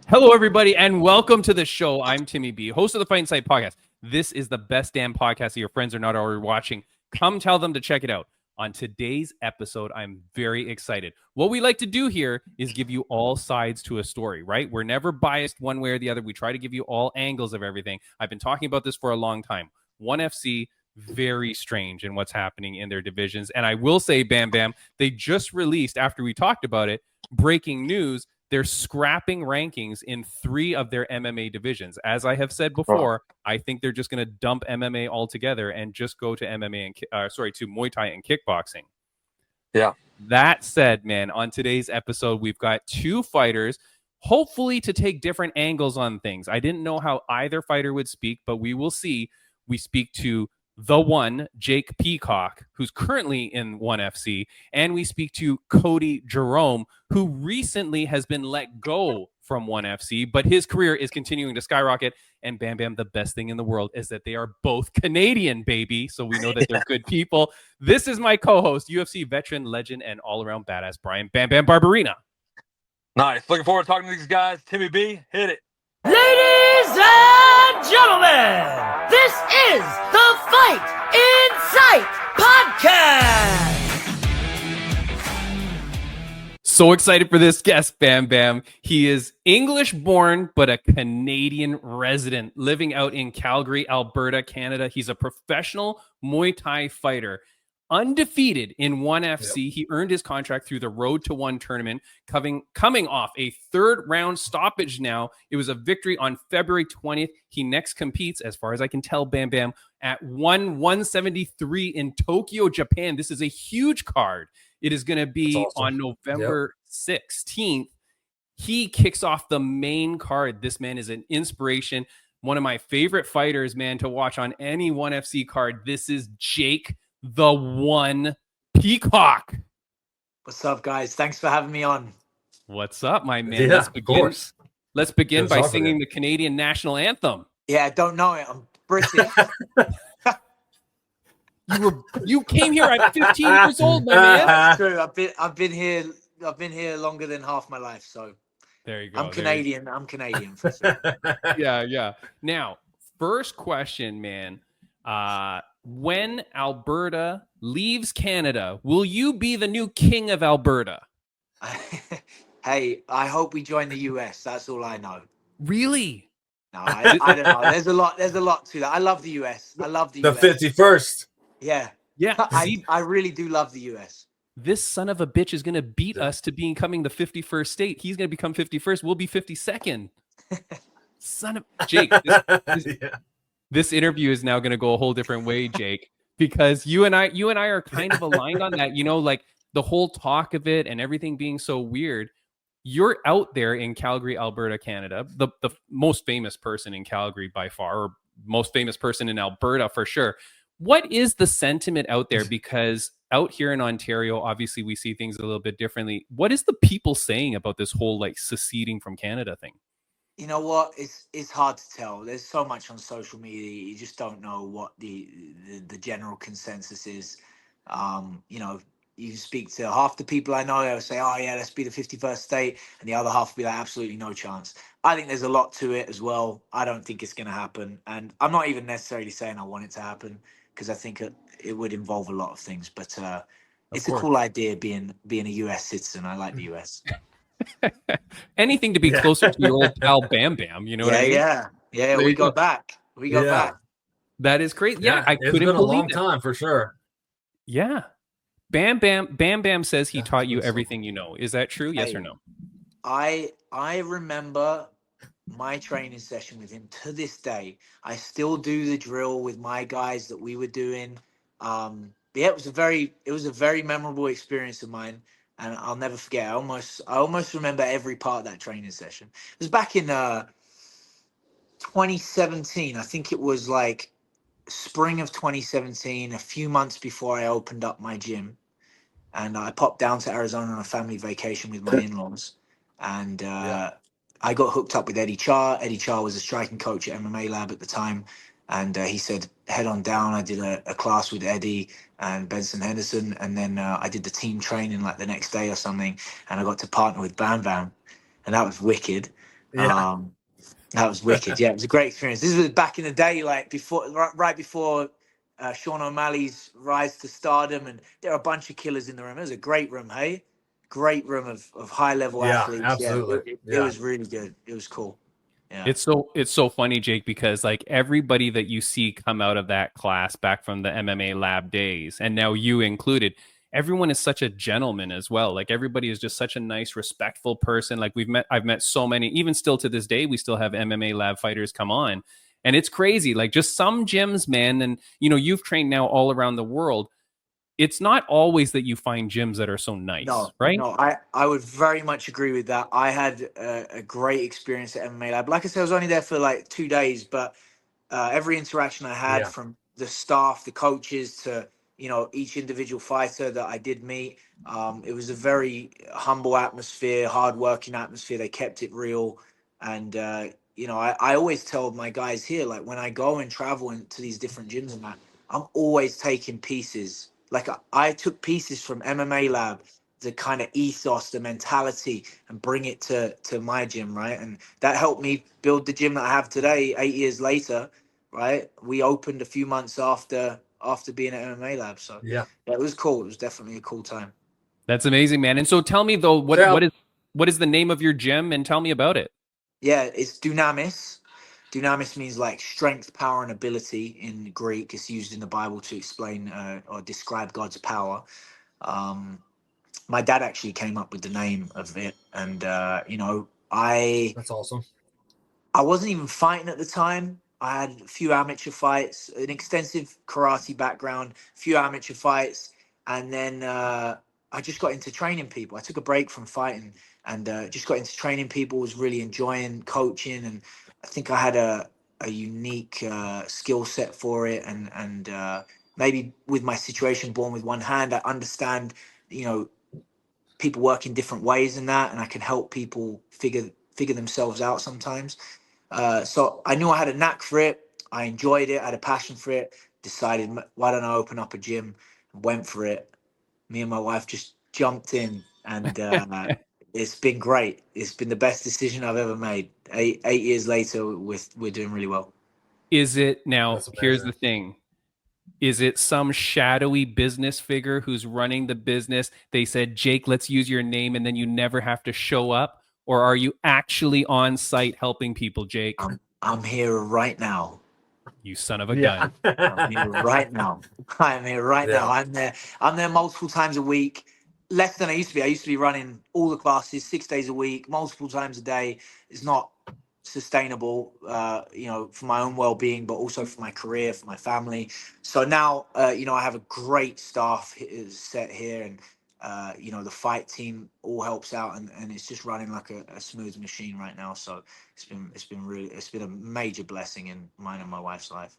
Hello, everybody, and welcome to the show. I'm Timmy B, host of the Fight Insight podcast. This is the best damn podcast that your friends are not already watching. Come tell them to check it out. On today's episode, I'm very excited. What we like to do here is give you all sides to a story, right? We're never biased one way or the other. We try to give you all angles of everything. I've been talking about this for a long time. ONE FC, very strange in what's happening in their divisions. And I will say, Bam Bam, they just released, after we talked about it, breaking news. They're scrapping rankings in 3 of their MMA divisions. As I have said before, I think they're just going to dump MMA altogether and just go to MMA and to Muay Thai and kickboxing. Yeah. That said, man, on today's episode, we've got 2 fighters, hopefully to take different angles on things. I didn't know how either fighter would speak, but we will see. We speak to the one, Jake Peacock, who's currently in ONE FC, and we speak to Cody Jerome, who recently has been let go from ONE FC, but his career is continuing to skyrocket. And Bam Bam, the best thing in the world is that they are both Canadian, baby. So we know that they're good people. This is my co-host, UFC veteran, legend, and all-around badass, Brian Bam Bam Barberina. Nice. Looking forward to talking to these guys. Timmy B, hit it. Ladies and gentlemen, this is the Fight Insight Podcast. So excited for this guest, Bam Bam. He is English born, but a Canadian resident living out in Calgary, Alberta, Canada. He's a professional Muay Thai fighter. Undefeated in ONE FC. He earned his contract through the Road to One tournament, coming off a 3rd round stoppage now. It was a victory on February 20th. He next competes, as far as I can tell, Bam Bam, at 173 in Tokyo, Japan. This is a huge card. It is going to be on November 16th. He kicks off the main card. This man is an inspiration. One of my favorite fighters, man, to watch on any ONE FC card. This is Jake the One Peacock. What's up, guys? Thanks for having me on. What's up, my man? Yeah, Let's begin by singing the Canadian national anthem. Yeah, I don't know it. I'm British. You came here at 15 years old, my man. That's true. I've been here longer than half my life. So there you go. I'm Canadian. I'm Canadian. For sure. Yeah. Now, first question, man. When Alberta leaves Canada, will you be the new king of Alberta? Hey, I hope we join the US. That's all I know. Really? No, I don't know. There's a lot to that. I love the US. I love the US. The 51st. Yeah. I really do love the US. This son of a bitch is going to beat us to becoming the 51st state. He's going to become 51st. We'll be 52nd. Son of Jake. This interview is now going to go a whole different way, Jake, because you and I are kind of aligned on that. You know, like the whole talk of it and everything being so weird. You're out there in Calgary, Alberta, Canada, the most famous person in Calgary by far, or most famous person in Alberta for sure. What is the sentiment out there? Because out here in Ontario, obviously we see things a little bit differently. What is the people saying about this whole like seceding from Canada thing? You know what? It's hard to tell. There's so much on social media. You just don't know what the general consensus is. You know, you speak to half the people I know, they'll say, oh yeah, let's be the 51st state. And the other half will be like, absolutely no chance. I think there's a lot to it as well. I don't think it's going to happen. And I'm not even necessarily saying I want it to happen, because I think it would involve a lot of things. But it's a cool idea being a US citizen. I like the US. Anything to be closer to your old pal Bam Bam, you know what I mean? Yeah, we got back. Back. That is crazy. Yeah, I couldn't been a believe long time for sure. Yeah. Bam Bam says he taught you everything you know. Is that true? Yes or no? I remember my training session with him to this day. I still do the drill with my guys that we were doing. It was a very memorable experience of mine. And I'll never forget. I almost remember every part of that training session. It was back in 2017. I think it was like spring of 2017, a few months before I opened up my gym. And I popped down to Arizona on a family vacation with my in-laws. And I got hooked up with Eddie Char. Eddie Char was a striking coach at MMA Lab at the time. And he said, head on down. I did a class with Eddie and Benson Henderson. And then I did the team training like the next day or something. And I got to partner with Bam Bam. And that was wicked. Yeah. That was wicked. Yeah, it was a great experience. This was back in the day, like right before Sean O'Malley's rise to stardom, and there are a bunch of killers in the room. It was a great room, hey? Great room of high level Yeah, athletes. Yeah, absolutely. it was really good. It was cool. Yeah. It's so funny, Jake, because like everybody that you see come out of that class back from the MMA lab days, and now you included, everyone is such a gentleman as well. Like everybody is just such a nice, respectful person. Like I've met so many, even still to this day, we still have MMA lab fighters come on. And it's crazy. Like just some gyms, man. And you know, you've trained now all around the world. It's not always that you find gyms that are so nice, right? No, I would very much agree with that. I had a great experience at MMA Lab. Like I said, I was only there for like 2 days, but every interaction I had Yeah. from the staff, the coaches to, you know, each individual fighter that I did meet, it was a very humble atmosphere, hardworking atmosphere. They kept it real. And, you know, I always tell my guys here, like when I go and travel into these different gyms and that, I'm always taking pieces. Like I took pieces from MMA Lab, the kind of ethos, the mentality, and bring it to my gym, right? And that helped me build the gym that I have today, 8 years later, right? We opened a few months after being at MMA Lab. So Yeah. it was cool. It was definitely a cool time. That's amazing, man. And so tell me though, what is the name of your gym, and tell me about it. Yeah, it's Dunamis. Dunamis means like strength, power, and ability in Greek. It's used in the Bible to explain or describe God's power. Um, my dad actually came up with the name of it, and you know, That's awesome. I wasn't even fighting at the time. I had a few amateur fights, an extensive karate background, a few amateur fights, and then I just got into training people. I took a break from fighting and just got into training people. Was really enjoying coaching, and I think I had a unique skill set for it. And maybe with my situation, born with one hand, I understand, you know, people work in different ways in that, and I can help people figure themselves out sometimes. So I knew I had a knack for it. I enjoyed it. I had a passion for it. Decided, why don't I open up a gym? Went for it. Me and my wife just jumped in, and it's been great. It's been the best decision I've ever made. 8 years later, we're doing really well. Is it now? That's Here's amazing. the thing. Is it some shadowy business figure who's running the business? They said, Jake, let's use your name, and then you never have to show up? Or are you actually on site helping people, Jake? I'm here right now. You son of a Yeah. gun. I'm here right now. I'm here right now. I'm there. I'm there multiple times a week. Less than I used to be. I used to be running all the classes 6 days a week, multiple times a day. It's not sustainable, you know, for my own well-being, but also for my career, for my family. So now, you know, I have a great staff set here, and you know, the fight team all helps out, and it's just running like a smooth machine right now. So it's been a major blessing in mine and my wife's life.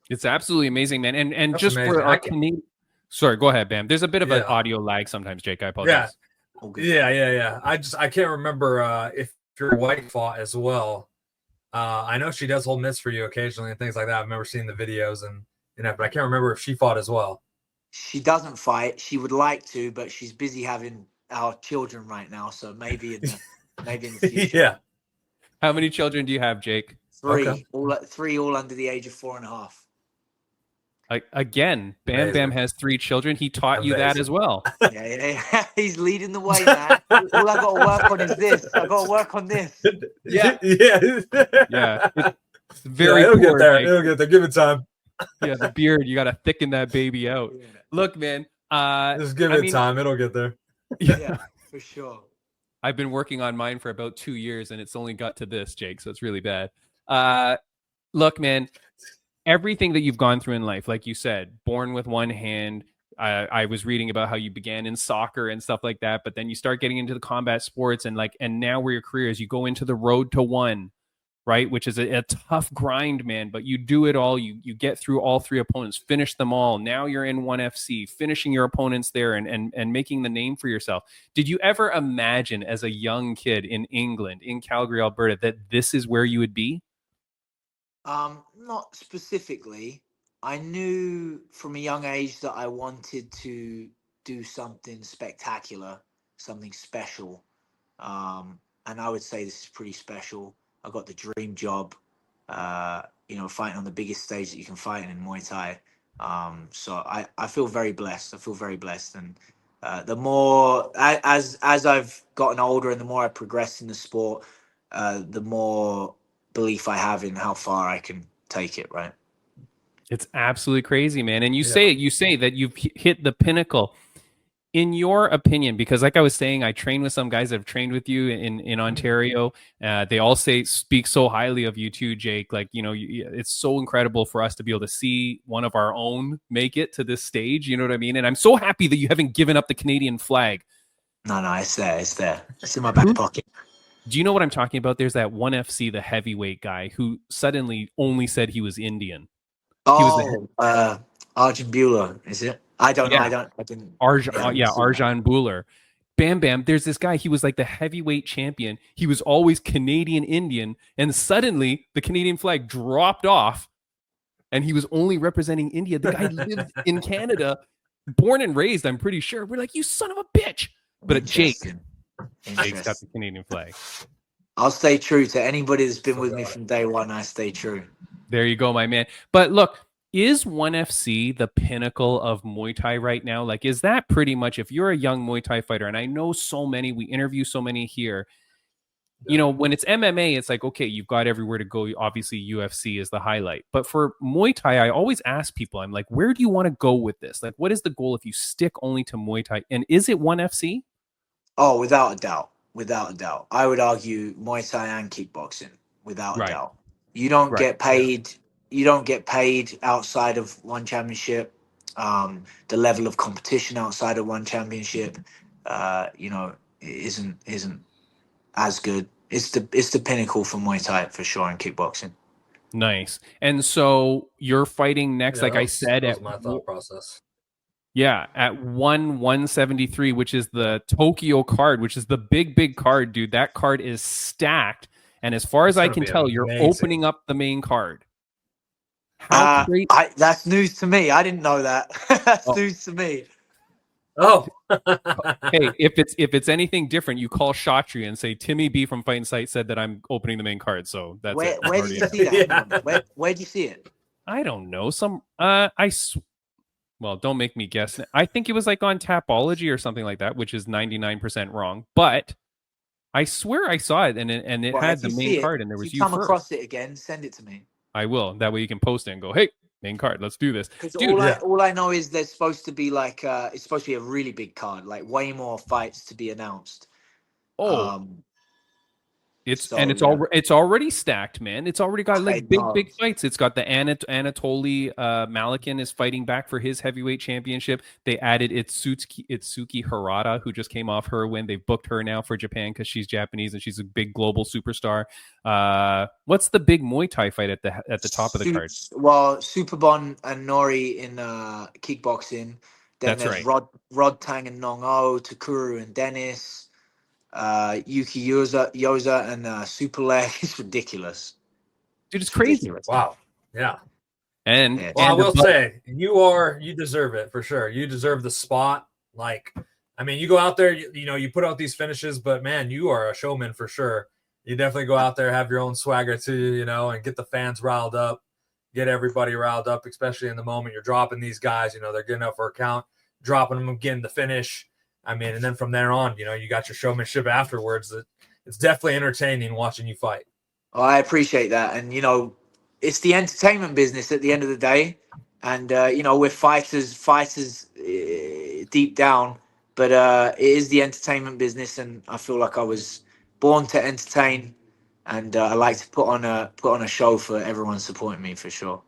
It's absolutely amazing, man. And That's just for amazing. our Canadian, sorry, go ahead, Bam. There's a bit of an Yeah. audio lag sometimes, Jake. I Yeah. apologize. All good. Yeah. I can't remember if your wife fought as well. I know she does hold mitts for you occasionally and things like that. I remember seeing the videos and you know, but I can't remember if she fought as well. She doesn't fight. She would like to, but she's busy having our children right now. So maybe in the future. Yeah. How many children do you have, Jake? Three, all under the age of 4.5. Again, Bam Amazing. Bam has 3 children. He taught you that Amazing. as well. Yeah. He's leading the way, man. All I got to work on is this. I got to work on this. Yeah. Yeah. It's very it'll poor, get there. Jake. It'll get there. Give it time. Yeah, the beard, you got to thicken that baby out. Yeah. Look, man. Just give it time. It'll get there. Yeah, for sure. I've been working on mine for about 2 years, and it's only got to this, Jake. So it's really bad. Look, man. Everything that you've gone through in life, like you said, born with one hand. I was reading about how you began in soccer and stuff like that, but then you start getting into the combat sports and now where your career is, you go into the road to one, right? Which is a tough grind, man, but you do it all. You get through all 3 opponents, finish them all. Now you're in ONE FC, finishing your opponents there and making the name for yourself. Did you ever imagine as a young kid in England, in Calgary, Alberta, that this is where you would be? Not specifically. I knew from a young age that I wanted to do something spectacular, something special. I would say this is pretty special. I got the dream job, fighting on the biggest stage that you can fight in Muay Thai. So I feel very blessed. I feel very blessed. And the more, as I've gotten older and the more I progress in the sport, the more belief I have in how far I can take it, right? It's absolutely crazy, man. And you Yeah. say that you've hit the pinnacle. In your opinion, because like I was saying, I train with some guys that have trained with you in Ontario. They all speak so highly of you too, Jake. Like, it's so incredible for us to be able to see one of our own make it to this stage. You know what I mean? And I'm so happy that you haven't given up the Canadian flag. No, it's there. It's there. It's in my back pocket. Do you know what I'm talking about? There's that one FC, the heavyweight guy, who suddenly only said he was Indian. Oh, Arjun Bueller, is it? I don't know. Yeah. I didn't. Arjan Buller. Bam Bam. There's this guy. He was like the heavyweight champion. He was always Canadian Indian, and suddenly the Canadian flag dropped off, and he was only representing India. The guy lived in Canada, born and raised. I'm pretty sure. We're like, you son of a bitch. But Jake's got the Canadian flag. I'll stay true to anybody that's been with me from day one. I stay true. There you go, my man. But look, is 1FC the pinnacle of Muay Thai right now? Like, is that pretty much, if you're a young Muay Thai fighter, and I know so many, we interview so many here, when it's MMA, it's like, okay, you've got everywhere to go. Obviously, UFC is the highlight. But for Muay Thai, I always ask people, I'm like, where do you want to go with this? Like, what is the goal if you stick only to Muay Thai? And is it 1FC? Oh, without a doubt. Without a doubt. I would argue Muay Thai and kickboxing, without a doubt. You don't get paid. You don't get paid outside of one championship. The level of competition outside of one championship, isn't as good. It's the pinnacle for Muay Thai for sure, and kickboxing. Nice. And so you're fighting next, like I said, that was my thought process. Yeah, at 173, which is the Tokyo card, which is the big card, dude. That card is stacked. And as far as I can tell, you're opening up the main card. How great! That's news to me. I didn't know that. That's news to me. Oh, hey, if it's anything different, you call Shatri and say Timmy B from Fight Insight said that I'm opening the main card. So that's where did you see that? Yeah. Where'd you see it? I don't know. Well, don't make me guess. I think it was like on Tapology or something like that, which is 99% wrong. But I swear I saw it, and it had the main card, and there was you come first. Across it again, send it to me. I will. That way you can post it and go, hey, main card, let's do this. Because all I know is there's supposed to be like it's supposed to be a really big card, like way more fights to be announced. It's already stacked, man. It's already got like big fights. It's got the Anatoly Malikin is fighting back for his heavyweight championship. They added Itsuki Harada, who just came off her win. They've booked her now for Japan because she's Japanese and she's a big global superstar. What's the big Muay Thai fight at the top of the card? Well, Superbon and Nori in kickboxing. Then there's Rod Tang and Nong O, Takuru and Dennis. Yuki Yoza and Super Leg. It's ridiculous. Dude, it's crazy. Ridiculous. Wow. Yeah. And I will say, you deserve it for sure. You deserve the spot. Like, I mean, you go out there, you put out these finishes, but man, you are a showman for sure. You definitely go out there, have your own swagger too, and get the fans riled up, get everybody riled up, especially in the moment you're dropping these guys, they're getting up for a count, dropping them, getting the finish. I mean, and then from there on, you got your showmanship afterwards. It's definitely entertaining watching you fight. Oh, I appreciate that. And, it's the entertainment business at the end of the day. And, we're fighters deep down. But it is the entertainment business. And I feel like I was born to entertain. And I like to put on a show for everyone supporting me for sure.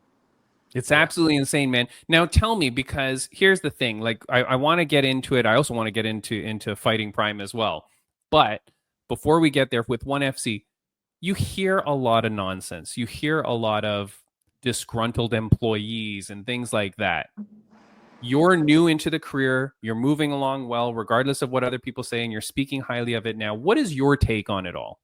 It's absolutely insane, man. Now tell me, because here's the thing, like I want to get into it. I also want to get into Fighting Prime as well. But before we get there with 1FC, you hear a lot of nonsense. You hear a lot of disgruntled employees and things like that. You're new into the career. You're moving along well, regardless of what other people say, and you're speaking highly of it now. What is your take on it all?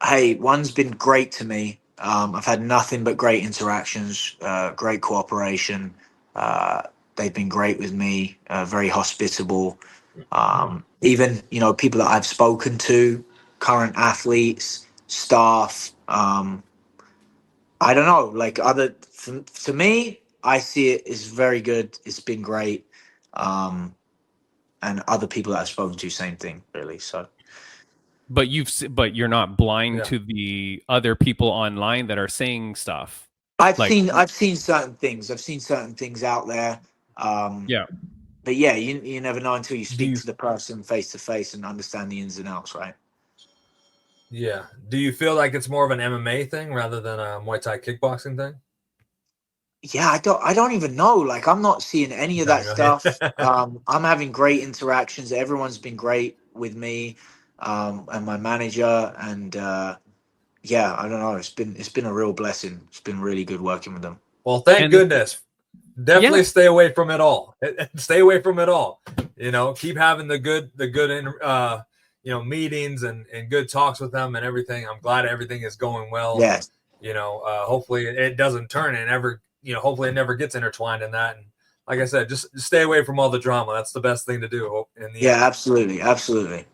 Hey, one's been great to me. I've had nothing but great interactions, great cooperation. They've been great with me, very hospitable. Even, people that I've spoken to current athletes, staff. I don't know, like to me, I see it as very good. It's been great. And other people that I've spoken to, same thing, really. So, But you're not blind Yeah. to the other people online that are saying stuff. I've Like- seen certain things. I've seen certain things out there. Yeah. But yeah, you never know until you Do speak you- to the person face to face and understand the ins and outs, right? Yeah. Do you feel like it's more of an MMA thing rather than a Muay Thai kickboxing thing? Yeah, I don't even know. Like, I'm not seeing any of that stuff. I'm having great interactions. Everyone's been great with me, and my manager. And yeah, I don't know. It's been a real blessing. It's been really good working with them. Well, thank And- goodness. Definitely Yeah. stay away from it all. Stay away from it all. Keep having the good meetings and good talks with them and everything. I'm glad everything is going well. Yes. Hopefully it doesn't turn and ever, hopefully it never gets intertwined in that. And like I said, just stay away from all the drama. That's the best thing to do. Yeah, absolutely. Absolutely.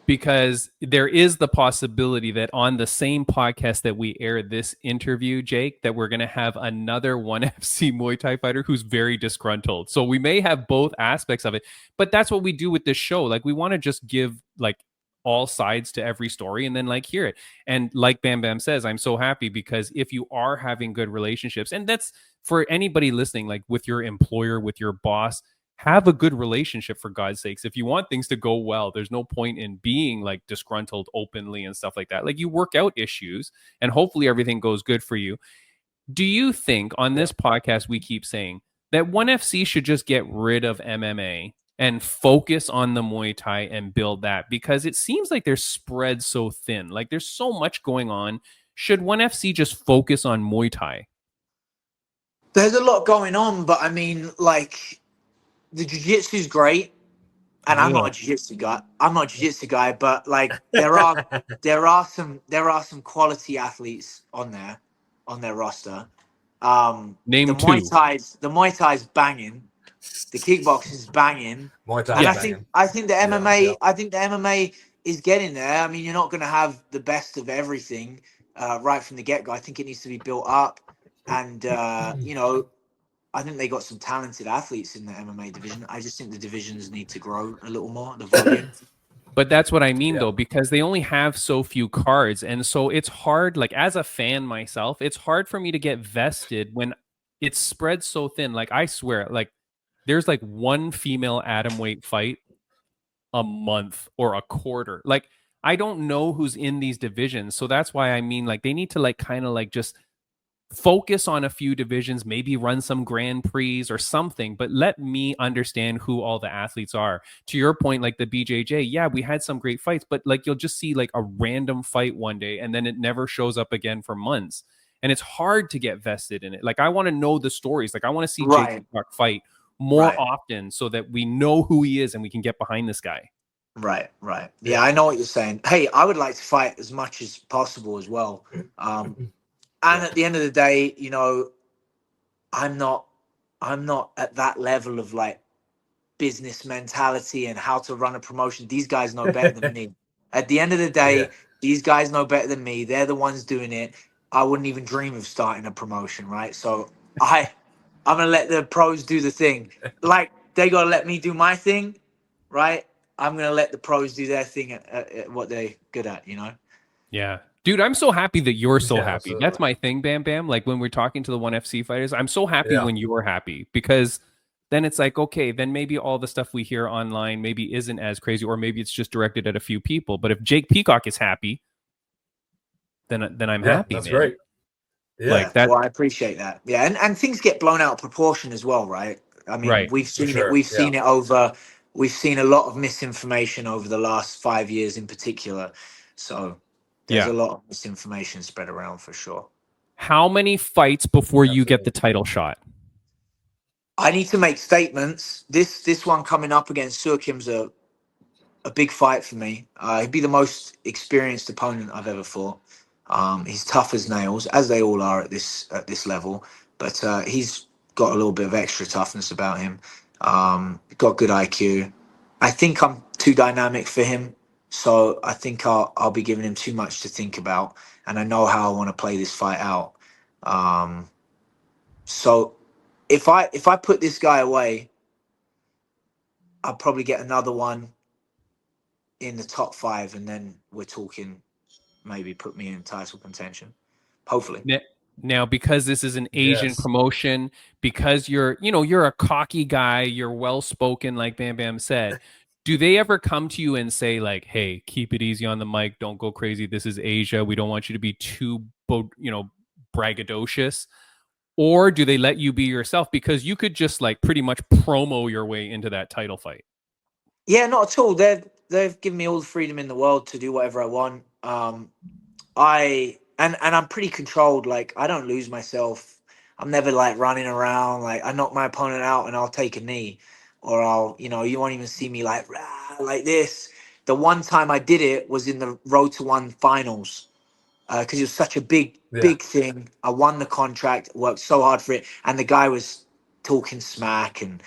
Because there is the possibility that on the same podcast that we air this interview, Jake, that we're going to have another ONE FC Muay Thai fighter who's very disgruntled. So we may have both aspects of it, but that's what we do with this show. Like, we want to just give like all sides to every story and then like hear it. And like Bam Bam says, I'm so happy because if you are having good relationships, and that's for anybody listening, like with your employer, with your boss, have a good relationship, for God's sakes. If you want things to go well, there's no point in being like disgruntled openly and stuff like that. Like, you work out issues and hopefully everything goes good for you. Do you think on this podcast we keep saying that ONE FC should just get rid of MMA and focus on the Muay Thai and build that? Because it seems like they're spread so thin. Like, there's so much going on. Should ONE FC just focus on Muay Thai? There's a lot going on, but I mean, like, the jiu-jitsu is great, and I'm not a jiu-jitsu guy. But like, there are some quality athletes on their roster. Name the two. The Muay Thai's banging, the kickboxing's banging, Muay Thai and banging. I think the MMA Yeah. I think the MMA is getting there. I mean, you're not going to have the best of everything right from the get-go. I think it needs to be built up, and I think they got some talented athletes in the MMA division. I just think the divisions need to grow a little more, the volume. But that's what I mean, though, because they only have so few cards. And so it's hard, like, as a fan myself, it's hard for me to get vested when it's spread so thin. Like, I swear, like, there's like one female atomweight fight a month or a quarter. Like, I don't know who's in these divisions. So that's why I mean, like, they need to like kind of like just focus on a few divisions, maybe run some Grand Prix or something, but let me understand who all the athletes are. To your point, like the BJJ, yeah, we had some great fights, but like, you'll just see like a random fight one day and then it never shows up again for months. And it's hard to get vested in it. Like, I want to know the stories. Like, I want to see Jake Peacock fight more often so that we know who he is and we can get behind this guy. Right. Yeah, I know what you're saying. Hey, I would like to fight as much as possible as well. And at the end of the day, I'm not at that level of like business mentality and how to run a promotion. These guys know better than me. At the end of the day, these guys know better than me. They're the ones doing it. I wouldn't even dream of starting a promotion, right? So I'm gonna let the pros do the thing. Like, they gotta let me do my thing, right? I'm gonna let the pros do their thing at what they're good at, Yeah. Dude, I'm so happy that you're so happy. Absolutely. That's my thing, Bam Bam. Like, when we're talking to the ONE FC fighters, I'm so happy when you're happy, because then it's like, okay, then maybe all the stuff we hear online maybe isn't as crazy, or maybe it's just directed at a few people. But if Jake Peacock is happy, then I'm happy. That's man. great. Yeah. Like that. Well, I appreciate that. Yeah, and things get blown out of proportion as well, right? I mean, we've seen it. We've seen it over. We've seen a lot of misinformation over the last 5 years, in particular. So there's a lot of misinformation spread around for sure. How many fights before you get the title shot? I need to make statements. This one coming up against Surkim's a big fight for me. He'd be the most experienced opponent I've ever fought. He's tough as nails, as they all are at this level. But he's got a little bit of extra toughness about him. Got good IQ. I think I'm too dynamic for him. So I think I'll be giving him too much to think about, and I know how I want to play this fight out. So if I put this guy away, I'll probably get another one in the top 5, and then we're talking maybe put me in title contention. Hopefully. Now, because this is an Asian Yes. promotion, because you're a cocky guy, you're well spoken, like Bam Bam said. Do they ever come to you and say like, "Hey, keep it easy on the mic, don't go crazy. This is Asia. We don't want you to be too, braggadocious." Or do they let you be yourself because you could just like pretty much promo your way into that title fight? Yeah, not at all. They've given me all the freedom in the world to do whatever I want. I'm pretty controlled. Like, I don't lose myself. I'm never like running around. Like, I knock my opponent out and I'll take a knee, or you won't even see me like rah, like this. The one time I did it was in the Road to One finals, because it was such a big thing. I won the contract, worked so hard for it, and the guy was talking smack, and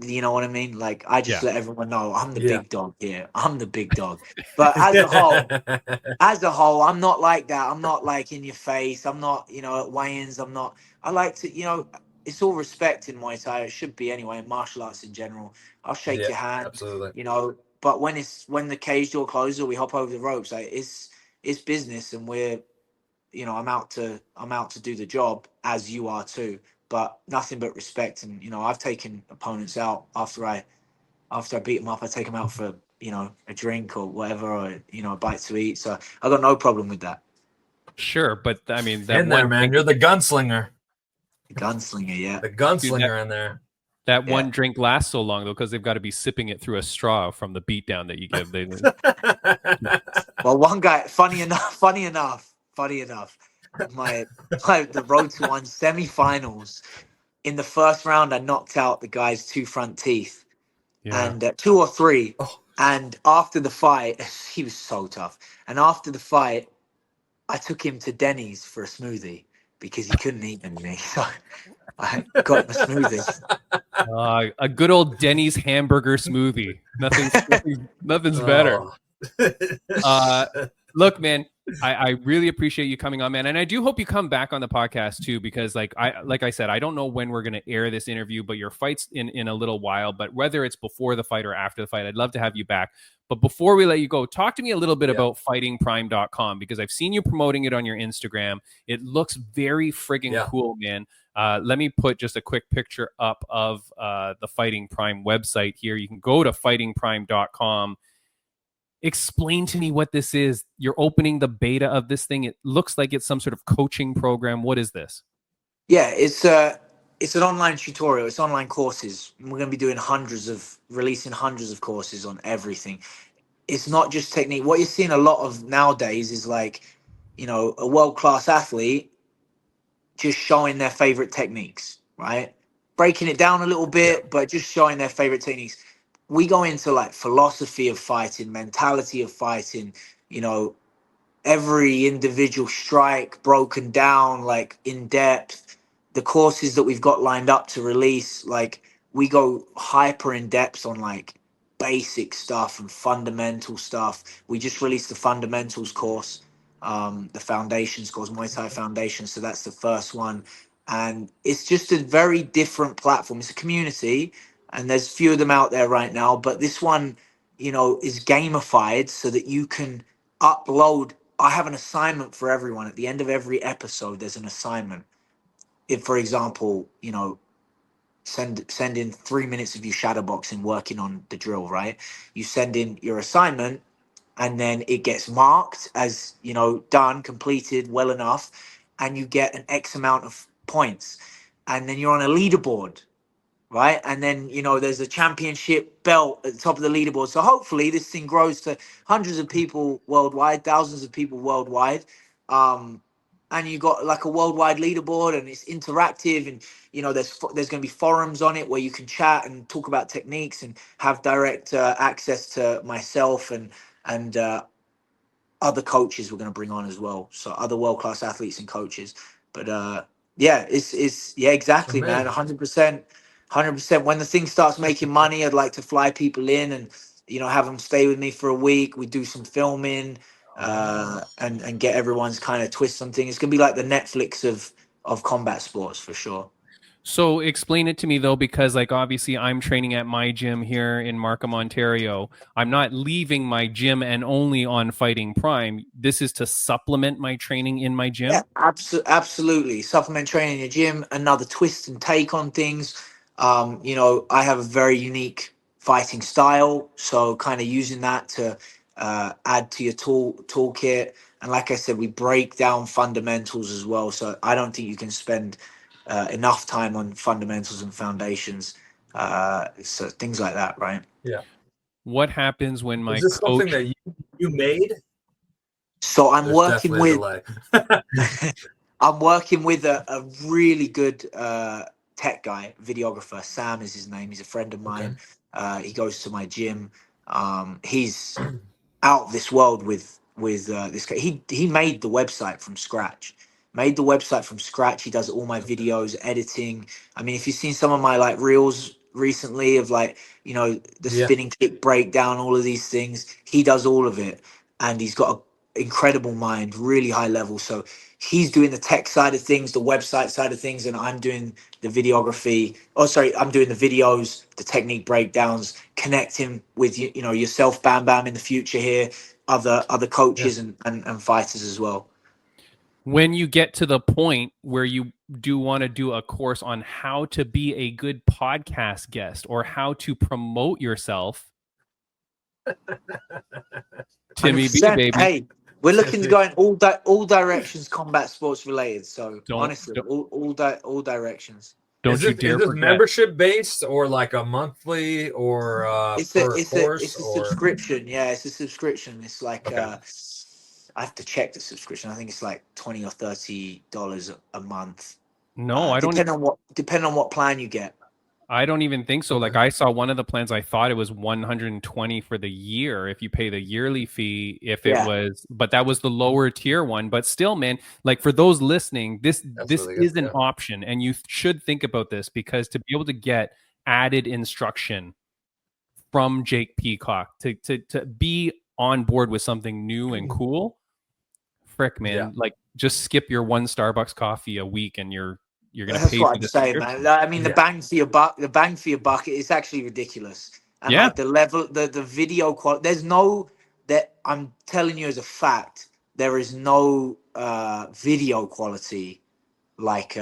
you know what I mean? Like, I just let everyone know I'm the big dog here. I'm the big dog. But as a whole, I'm not like that. I'm not like in your face. I'm not, at weigh-ins. I like to, it's all respect in Muay Thai. It should be anyway, in martial arts in general. I'll shake your hand, absolutely. But when the cage door closes or we hop over the ropes, like, it's business, and I'm out to do the job, as you are too. But nothing but respect. And I've taken opponents out after I beat them up. I take them out for a drink or whatever, or a bite to eat. So I got no problem with that. Sure, but I mean in there, man. You're the gunslinger. The gunslinger, yeah. The gunslinger in there. That one drink lasts so long though because they've got to be sipping it through a straw from the beatdown that you give. Well, one guy, funny enough, the Road to One semifinals. In the first round, I knocked out the guy's 2 front teeth, and 2 or 3. Oh. And after the fight, he was so tough. And after the fight, I took him to Denny's for a smoothie because he couldn't eat anything. So I got him a smoothie. A good old Denny's hamburger smoothie. Nothing's better. Look, man, I really appreciate you coming on, man. And I do hope you come back on the podcast too, because like I said, I don't know when we're going to air this interview, but your fight's in a little while. But whether it's before the fight or after the fight, I'd love to have you back. But before we let you go, talk to me a little bit about fightingprime.com, because I've seen you promoting it on your Instagram. It looks very friggin' cool, man. Let me put just a quick picture up of the Fighting Prime website here. You can go to fightingprime.com. Explain to me what this is. You're opening the beta of this thing. It looks like it's some sort of coaching program. What is this? Yeah, it's an online tutorial. It's online courses. We're going to be releasing hundreds of courses on everything. It's not just technique. What you're seeing a lot of nowadays is like, a world-class athlete just showing their favorite techniques, right? Breaking it down a little bit, but just showing their favorite techniques. We go into like philosophy of fighting, mentality of fighting, every individual strike broken down, like in depth. The courses that we've got lined up to release, like, we go hyper in depth on like basic stuff and fundamental stuff. We just released the fundamentals course, the foundations course, Muay Thai Foundation. So that's the first one. And it's just a very different platform. It's a community, and there's few of them out there right now, but this one, is gamified so that you can upload. I have an assignment for everyone. At the end of every episode, there's an assignment. If, for example, send in 3 minutes of you shadowboxing, working on the drill, right? You send in your assignment, and then it gets marked as, done, completed, well enough, and you get an X amount of points. And then you're on a leaderboard, right? And then, there's a championship belt at the top of the leaderboard. So hopefully this thing grows to hundreds of people worldwide, thousands of people worldwide. And you got like a worldwide leaderboard, and it's interactive, and, there's going to be forums on it where you can chat and talk about techniques and have direct access to myself and other coaches we're going to bring on as well. So other world-class athletes and coaches. But it's exactly, man. 100%. When the thing starts making money, I'd like to fly people in and have them stay with me for a week. We do some filming, and get everyone's kind of twist on things. It's gonna be like the Netflix of combat sports for sure. So explain it to me though, because like obviously I'm training at my gym here in Markham, Ontario. I'm not leaving my gym and only on Fighting Prime. This is to supplement my training in my gym. Yeah, absolutely. Supplement training in your gym, another twist and take on things. I have a very unique fighting style, so kind of using that to add to your toolkit. And like I said, we break down fundamentals as well. So I don't think you can spend enough time on fundamentals and foundations. So things like that, right? Yeah. What happens when my Is this coach? something that you made? So I'm There's working with definitely a delay. I'm working with a really good tech guy, videographer. Sam is his name. He's a friend of mine. He goes to my gym. He's out of this world with this guy. He made the website from scratch. Made the website from scratch. He does all my videos, editing. I mean, if you've seen some of my like reels recently of like the Yeah. spinning kick breakdown, all of these things, he does all of it, and he's got an incredible mind, really high level. So he's doing the tech side of things, the website side of things, and I'm doing the videography. Oh, sorry, I'm doing the videos, the technique breakdowns, connecting with yourself, Bam Bam, in the future here, other coaches and fighters as well. When you get to the point where you do want to do a course on how to be a good podcast guest or how to promote yourself, Timmy B, 100%. baby. Hey, we're looking to go in all directions, combat sports related. So honestly, don't- all directions. Don't you dare is this forget. membership based or like a monthly or It's per a course or subscription. Yeah, it's a subscription. It's like I have to check the subscription. I think it's like $20 or $30 a month. No, I don't. Depending on what plan you get. I don't even think so. Okay. Like I saw one of the plans, I thought it was 120 for the year if you pay the yearly fee. If it was, but that was the lower tier one. But still, man, like for those listening, this really good, is an option, and you should think about this because to be able to get added instruction from Jake Peacock to be on board with something new and cool, frick, man, like just skip your one Starbucks coffee a week and you're gonna That's pay what for I'm this. saying, man. I mean, the bang for your buck is actually ridiculous. And like the level, the video quality, I'm telling you as a fact, there is no video quality like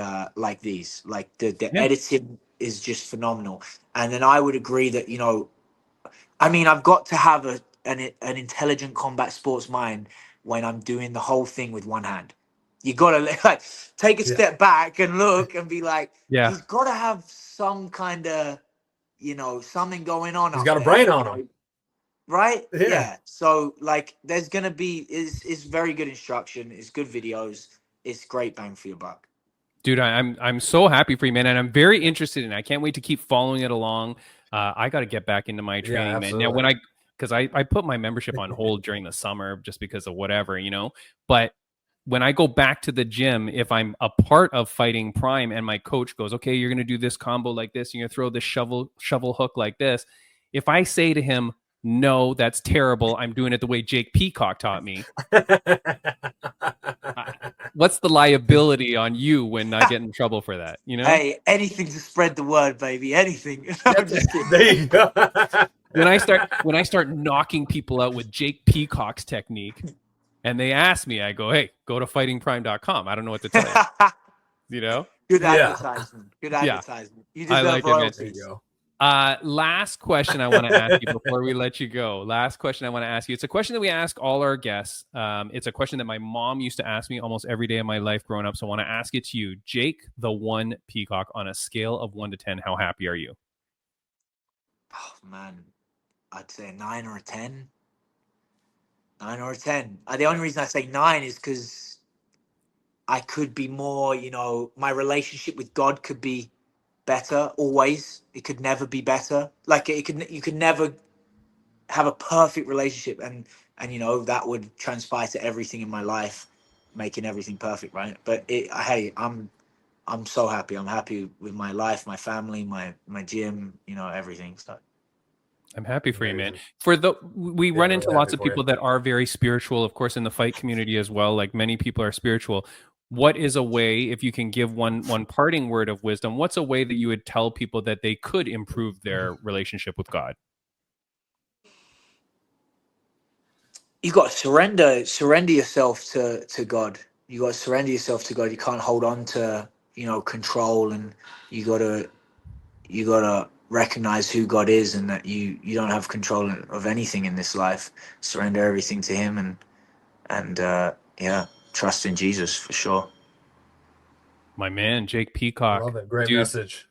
these. Like the editing is just phenomenal. And then I would agree that I mean, I've got to have an intelligent combat sports mind when I'm doing the whole thing with one hand. You gotta like take a step back and look and be like, he's got to have some kind of something going on. He's got a brain on him, right? Yeah. So like, there's gonna be is very good instruction. It's good videos. It's great bang for your buck. Dude, I'm so happy for you, man, and I'm very interested in it. I can't wait to keep following it along. I got to get back into my training, man. Now, because I put my membership on hold during the summer just because of whatever, but when I go back to the gym, if I'm a part of Fighting Prime and my coach goes, okay, you're going to do this combo like this, you're going to throw this shovel hook like this. If I say to him, no, that's terrible, I'm doing it the way Jake Peacock taught me. What's the liability on you when I get in trouble for that? Hey, anything to spread the word, baby. Anything. I'm just kidding. There you go. when I start knocking people out with Jake Peacock's technique, and they ask me, I go, hey, go to fightingprime.com. I don't know what to tell you. Good advertisement. Good advertisement. You deserve royalties. There you go. Last question I want to ask you before we let you go. Last question I want to ask you. It's a question that we ask all our guests. It's a question that my mom used to ask me almost every day of my life growing up. So I want to ask it to you. Jake, the one Peacock, on a scale of 1 to 10, how happy are you? Oh, man. I'd say a 9 or a 10. 9 or a 10. The only reason I say 9 is because I could be more, my relationship with God could be better always. It could never be better. Like you could never have a perfect relationship and that would transpire to everything in my life, making everything perfect, right? But hey, I'm so happy. I'm happy with my life, my family, my gym, everything. So I'm happy for you, man. We run into lots of people that are very spiritual, of course, in the fight community as well. Like many people are spiritual. What is a way, if you can give one parting word of wisdom, what's a way that you would tell people that they could improve their relationship with God? You got to surrender yourself to God. You got to surrender yourself to God. You can't hold on to, control, and you got to recognize who God is, and that you don't have control of anything in this life. Surrender everything to Him, and trust in Jesus for sure. My man, Jake Peacock. Love it. Great message.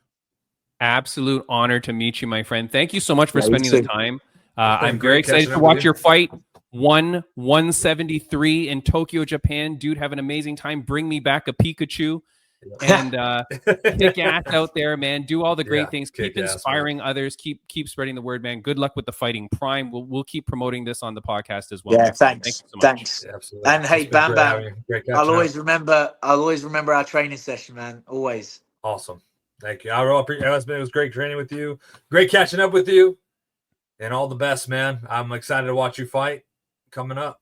Absolute honor to meet you, my friend. Thank you so much for spending the time. I'm great very excited catching to up watch with you. your fight. 173 in Tokyo, Japan. Dude, have an amazing time. Bring me back a Pikachu. And kick ass out there, man. Do all the great things. Keep inspiring others. Keep spreading the word, man. Good luck with the fighting. Prime. We'll keep promoting this on the podcast as well. Yeah, thanks. Thank you so much. Thanks. Yeah, absolutely. And hey, It's been Bam great Bam, having you. Great catching I'll always up. remember our training session, man. Always. Awesome. Thank you. It was great training with you. Great catching up with you. And all the best, man. I'm excited to watch you fight coming up.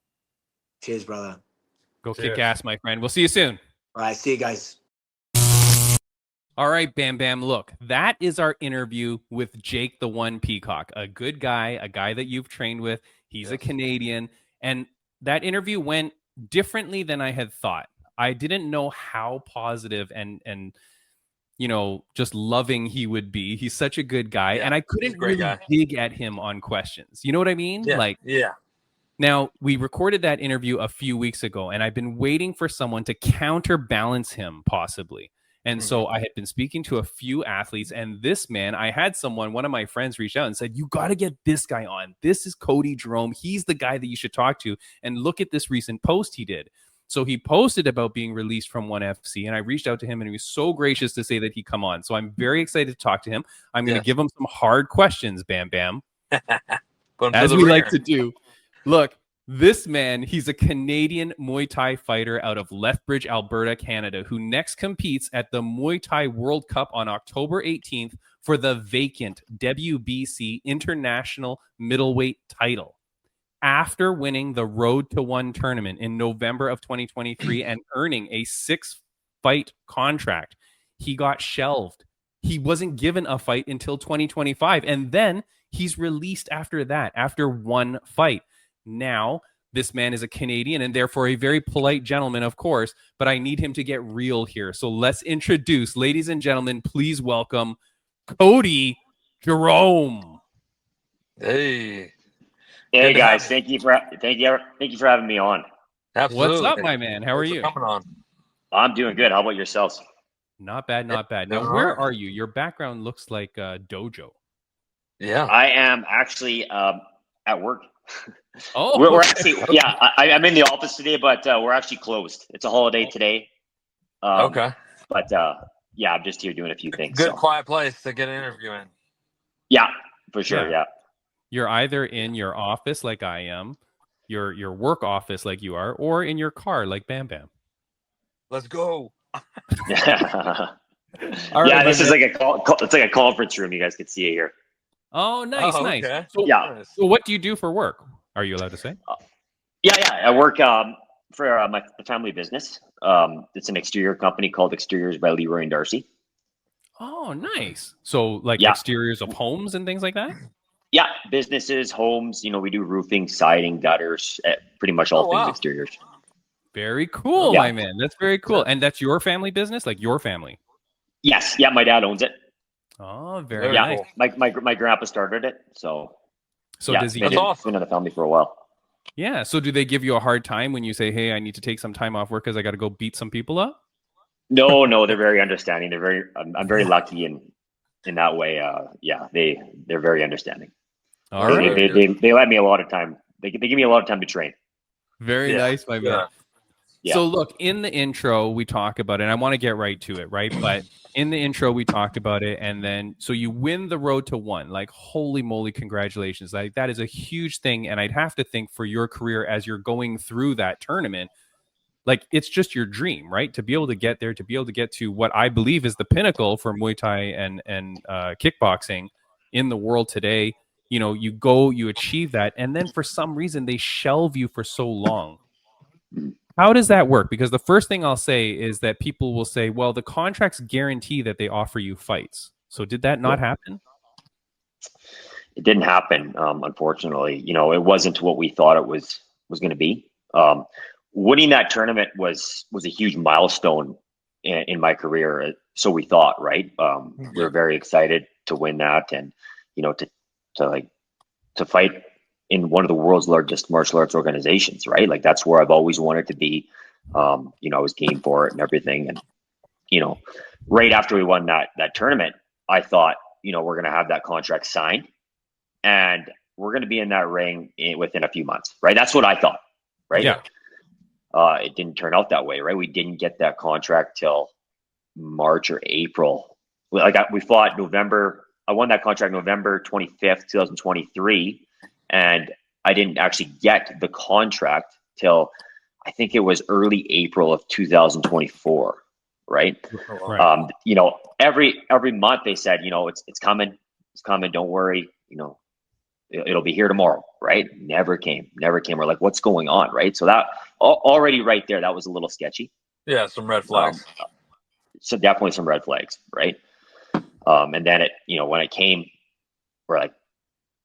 Cheers, brother. Go kick ass, my friend. We'll see you soon. All right, see you guys. All right, Bam Bam. Look, that is our interview with Jake the One Peacock, a good guy, a guy that you've trained with. He's a Canadian. And that interview went differently than I had thought. I didn't know how positive and just loving he would be. He's such a good guy. And I couldn't really dig at him on questions. You know what I mean? Yeah. Now, we recorded that interview a few weeks ago, and I've been waiting for someone to counterbalance him, possibly. And so I had been speaking to a few athletes, and this man, one of my friends reached out and said, you got to get this guy on. This is Cody Jerome. He's the guy that you should talk to. And look at this recent post he did. So he posted about being released from ONE FC, and I reached out to him, and he was so gracious to say that he'd come on. So I'm very excited to talk to him. I'm going to give him some hard questions, Bam Bam, as we like to do. Look, this man, he's a Canadian Muay Thai fighter out of Lethbridge, Alberta, Canada, who next competes at the Muay Thai World Cup on October 18th for the vacant WBC International Middleweight title. After winning the Road to One tournament in November of 2023 and earning a 6-fight contract, he got shelved. He wasn't given a fight until 2025, and then he's released after that, after one fight. Now, this man is a Canadian and therefore a very polite gentleman, of course, but I need him to get real here. So let's introduce, ladies and gentlemen, please welcome Cody Jerome. Hey guys, thank you for having me on. Absolutely. What's up, my man? How are you? Coming on. I'm doing good. How about yourselves? Not bad. Now, where are you? Your background looks like a dojo. Yeah. I am actually at work. Oh, we're actually I'm in the office today, but we're actually closed. It's a holiday today. Okay. But I'm just here doing a few things. Good quiet place to get an interview in. Yeah, for sure. Yeah. You're either in your office like I am, your work office like you are, or in your car like Bam Bam. Let's go. All right, this is it's like a conference room. You guys can see it here. Oh, nice. Okay. So what do you do for work? Are you allowed to say? I work for my family business. It's an exterior company called Exteriors by Leroy and Darcy. Oh, nice. So exteriors of homes and things like that? Yeah, businesses, homes. We do roofing, siding, gutters, pretty much all things exteriors. Very cool, my man. That's very cool. And that's your family business, like your family? Yes. Yeah, my dad owns it. Oh, very nice. Cool. My grandpa started it, so does he? Been in the family for a while. Yeah. So do they give you a hard time when you say, "Hey, I need to take some time off work because I got to go beat some people up"? No, they're very understanding. I'm very lucky in that way. They're very understanding. All right. They let me a lot of time. They give me a lot of time to train. Very nice, my man. Yeah. So look, in the intro, we talk about it, and I want to get right to it, right? But in the intro, we talked about it, and then, so you win the Road to One. Like, holy moly, congratulations. Like, that is a huge thing, and I'd have to think for your career as you're going through that tournament, like, it's just your dream, right? To be able to get there, to be able to get to what I believe is the pinnacle for Muay Thai and kickboxing in the world today. you go, you achieve that, and then for some reason they shelve you for so long. How does that work? Because the first thing I'll say is that people will say, well, the contracts guarantee that they offer you fights. So did that not happen? It didn't happen, unfortunately. It wasn't what we thought it was going to be. Winning that tournament was a huge milestone in my career. So we thought, right? We were very excited to win that, and to fight in one of the world's largest martial arts organizations, right? Like that's where I've always wanted to be. I was game for it and everything. And, right after we won that tournament, I thought, we're going to have that contract signed and we're going to be in that ring within a few months, right? That's what I thought, right? Yeah. It didn't turn out that way, right? We didn't get that contract till March or April. We fought November. I won that contract November 25th, 2023. And I didn't actually get the contract till I think it was early April of 2024. Right. Right. Every month they said, it's coming. Don't worry. It'll be here tomorrow. Right. Never came. We're like, what's going on? Right. So that already right there, that was a little sketchy. Yeah. Some red flags. So definitely some red flags. Right. And then when it came, we're like,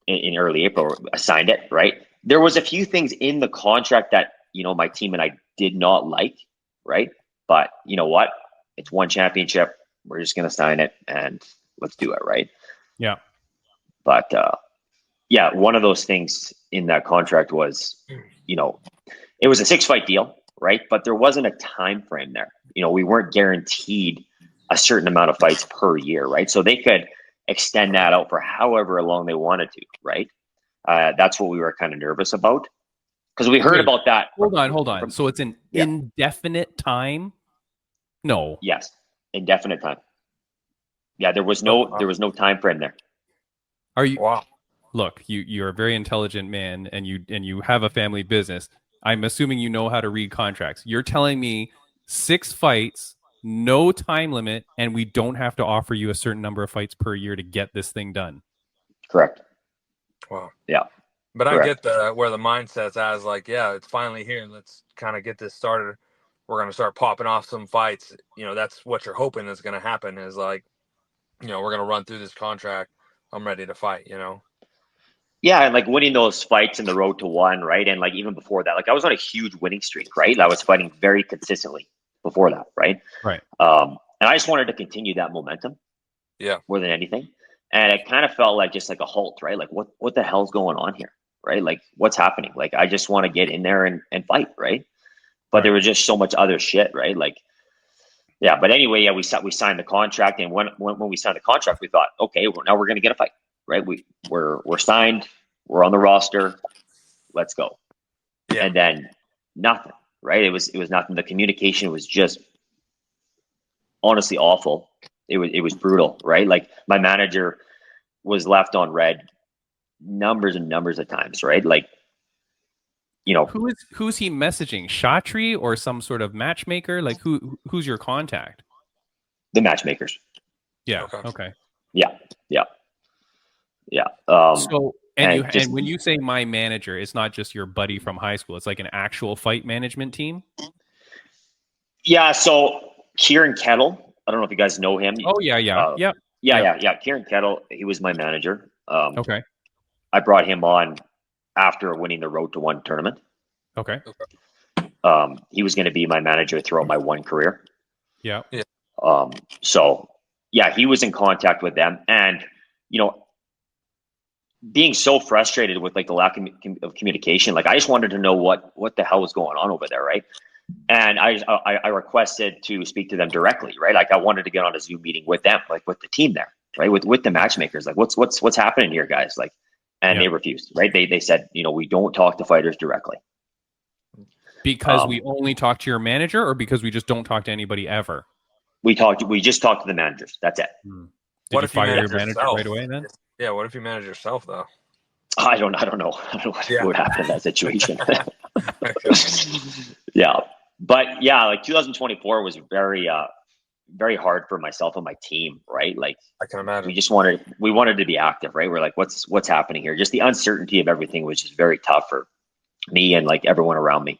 in early April, I signed it, right? There was a few things in the contract that, my team and I did not like, right? But you know what? It's one championship. We're just going to sign it and let's do it, right? Yeah. But one of those things in that contract was, it was a 6-fight deal, right? But there wasn't a time frame there. We weren't guaranteed a certain amount of fights per year, right? So they could extend that out for however long they wanted to, right? That's what we were kind of nervous about because we heard about that. Hold on. So it's an indefinite time? No. Yes, indefinite time. Yeah, there was no time frame there. Are you? Wow. Look, you're a very intelligent man, and you have a family business. I'm assuming you know how to read contracts. You're telling me 6 fights, no time limit, and we don't have to offer you a certain number of fights per year to get this thing done. Correct. Wow. Yeah. But Correct. I get where the mindset's as like, yeah, it's finally here. Let's kind of get this started. We're going to start popping off some fights. That's what you're hoping is going to happen is like, we're going to run through this contract. I'm ready to fight, Yeah, and like winning those fights in the road to one, right? And like even before that, like I was on a huge winning streak, right? I was fighting very consistently before that, right? Right. And I just wanted to continue that momentum. Yeah. More than anything. And it kind of felt like just like a halt, right? Like what the hell's going on here? Right? Like what's happening? Like I just want to get in there and fight, right? But there was just so much other shit, right? Like, yeah. But anyway, yeah, we signed the contract, and when we signed the contract, we thought, okay, now we're gonna get a fight, right? We're signed, we're on the roster, let's go. Yeah. And then nothing, right? It was nothing. The communication was just honestly awful. It was brutal, right? Like my manager was left on red numbers and numbers of times, right? Like, who's he messaging? Shatri or some sort of matchmaker? Like who's your contact? The matchmakers. Yeah. Okay. Yeah. So and when you say my manager, it's not just your buddy from high school. It's like an actual fight management team. Yeah. So Kieran Kettle. I don't know if you guys know him. Oh yeah. Kieran Kettle, he was my manager. Okay. I brought him on after winning the Road to One tournament. Okay. He was going to be my manager throughout my one career. Yeah. So yeah, he was in contact with them, and being so frustrated with like the lack of communication, like I just wanted to know what the hell was going on over there, right? And I requested to speak to them directly, right? Like I wanted to get on a Zoom meeting with them, like with the team there, right? With the matchmakers, like what's happening here, guys? Like, and they refused, right? They said, we don't talk to fighters directly. Because we only talk to your manager, or because we just don't talk to anybody ever? We just talk to the managers. That's it. Did you fire your manager right away then? Yeah. What if you manage yourself though? I don't know. I don't know what would happen in that situation. Yeah. But yeah, like 2024 was very, very hard for myself and my team, right? Like I can imagine. we wanted to be active, right? We're like, what's happening here? Just the uncertainty of everything was just very tough for me and like everyone around me,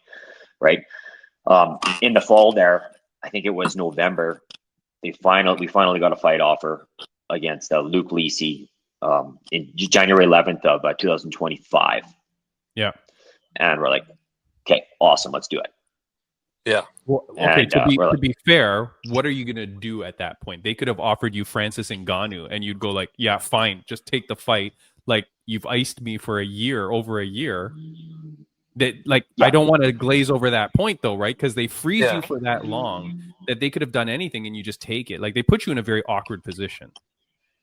right? In the fall there, I think it was November, we finally got a fight offer against Luke Lisi in January 11th of 2025. Yeah. And we're like, okay, awesome, let's do it. Yeah. Well, okay. And, To be fair, what are you gonna do at that point? They could have offered you Francis Ngannou, and you'd go like, "Yeah, fine, just take the fight." Like you've iced me for over a year. That like Yeah. I don't want to glaze over that point though, right? Because they freeze Yeah. you for that long that they could have done anything, and you just take it. Like they put you in a very awkward position.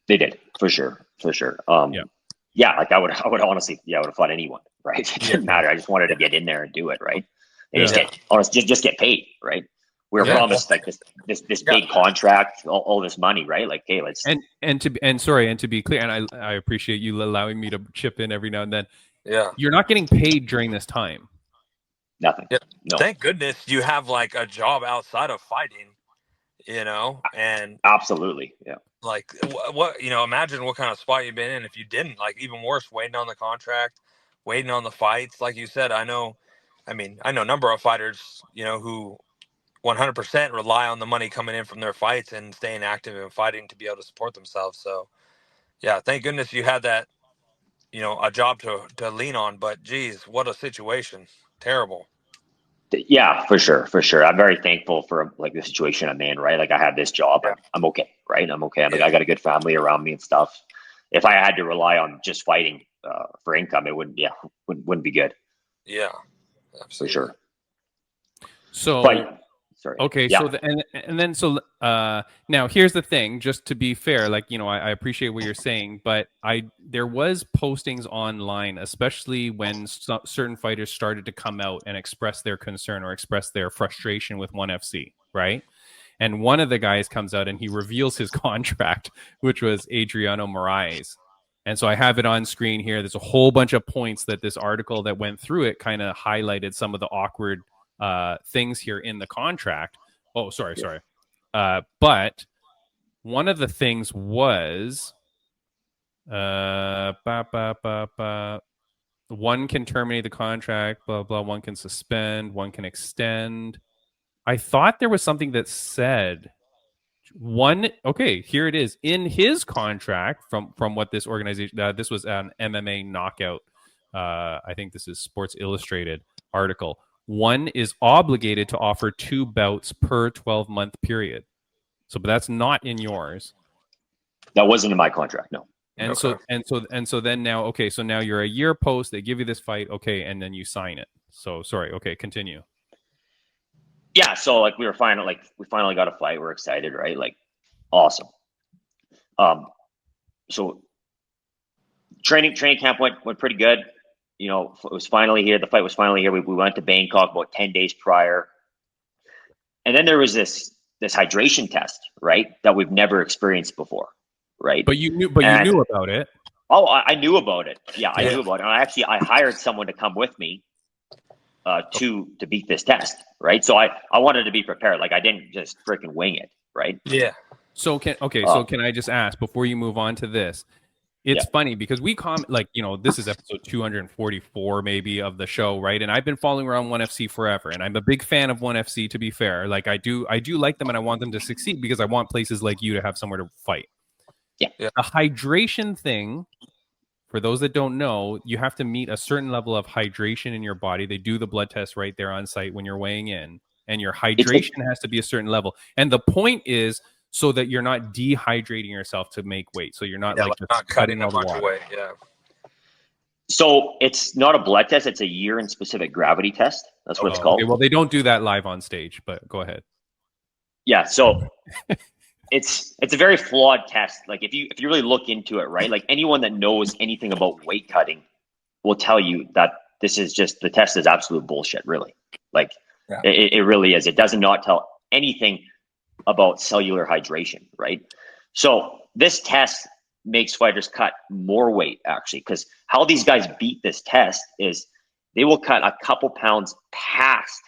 They did, for sure. Yeah, like I would honestly, I would have fought anyone, right? It didn't matter. I just wanted to get in there and do it, right? And just get paid, right? We were promised like this big contract, all this money, right? Like, hey, let's and to be clear, and I appreciate you allowing me to chip in every now and then. Yeah. You're not getting paid during this time. nothing. Yeah. No, Thank goodness you have like a job outside of fighting, and absolutely, yeah. like what imagine what kind of spot you've been in if you didn't. Like even worse, waiting on the contract, waiting on the fights. Like you said, I know a number of fighters, who 100% rely on the money coming in from their fights and staying active and fighting to be able to support themselves. So yeah, thank goodness you had that, a job to lean on. But geez, what a situation. Terrible. Yeah, for sure. I'm very thankful for like the situation I'm in, right? Like I have this job, Yeah. I'm okay, right? I'm okay. Like I got a good family around me and stuff. If I had to rely on just fighting for income, it wouldn't be good. Yeah, absolutely. For sure. So sorry. Okay, yeah. so now here's the thing. Just to be fair, like I appreciate what you're saying, but there was postings online, especially when certain fighters started to come out and express their concern or express their frustration with ONE FC, right? And one of the guys comes out and he reveals his contract, which was Adriano Moraes. And so I have it on screen here. There's a whole bunch of points that this article that went through it kind of highlighted some of the awkward things here in the contract. Oh, sorry. But one of the things was one can terminate the contract, blah, blah. One can suspend, one can extend. I thought there was something that said okay, here it is in his contract from what this organization, this was an MMA knockout. I think this is Sports Illustrated article. One is obligated to offer 2 bouts per 12-month period. But that's not in yours. That wasn't in my contract, no. And so then now, okay, so now you're a year post, they give you this fight, okay, and then you sign it. So sorry, okay, continue. Yeah, so like we finally got a fight. We're excited, right? Like awesome. So training camp went pretty good. It was finally here. The fight was finally here. We went to Bangkok about 10 days prior. And then there was this hydration test, right? That we've never experienced before, right? But you knew about it. Oh, I knew about it. Yeah, I knew about it. And I hired someone to come with me to beat this test, right? So I wanted to be prepared. Like I didn't just freaking wing it, right? Yeah. So can I just ask before you move on to this? It's funny because we this is episode 244 maybe of the show, right? And I've been following around ONE FC forever, and I'm a big fan of ONE FC. To be fair, like I do like them, and I want them to succeed because I want places like you to have somewhere to fight. Yeah. The hydration thing, for those that don't know, you have to meet a certain level of hydration in your body. They do the blood test right there on site when you're weighing in, and your hydration has to be a certain level. And the point is so that you're not dehydrating yourself to make weight. So you're not not cutting a bunch of weight. Yeah. So it's not a blood test. It's a urine specific gravity test. That's what it's called. Okay, well, they don't do that live on stage, but go ahead. Yeah. So it's a very flawed test. Like if you really look into it, right? Like anyone that knows anything about weight cutting will tell you that this is just, the test is absolute bullshit, really. Like it really is. It does not tell anything about cellular hydration, right? So this test makes fighters cut more weight, actually, because how these guys beat this test is they will cut a couple pounds past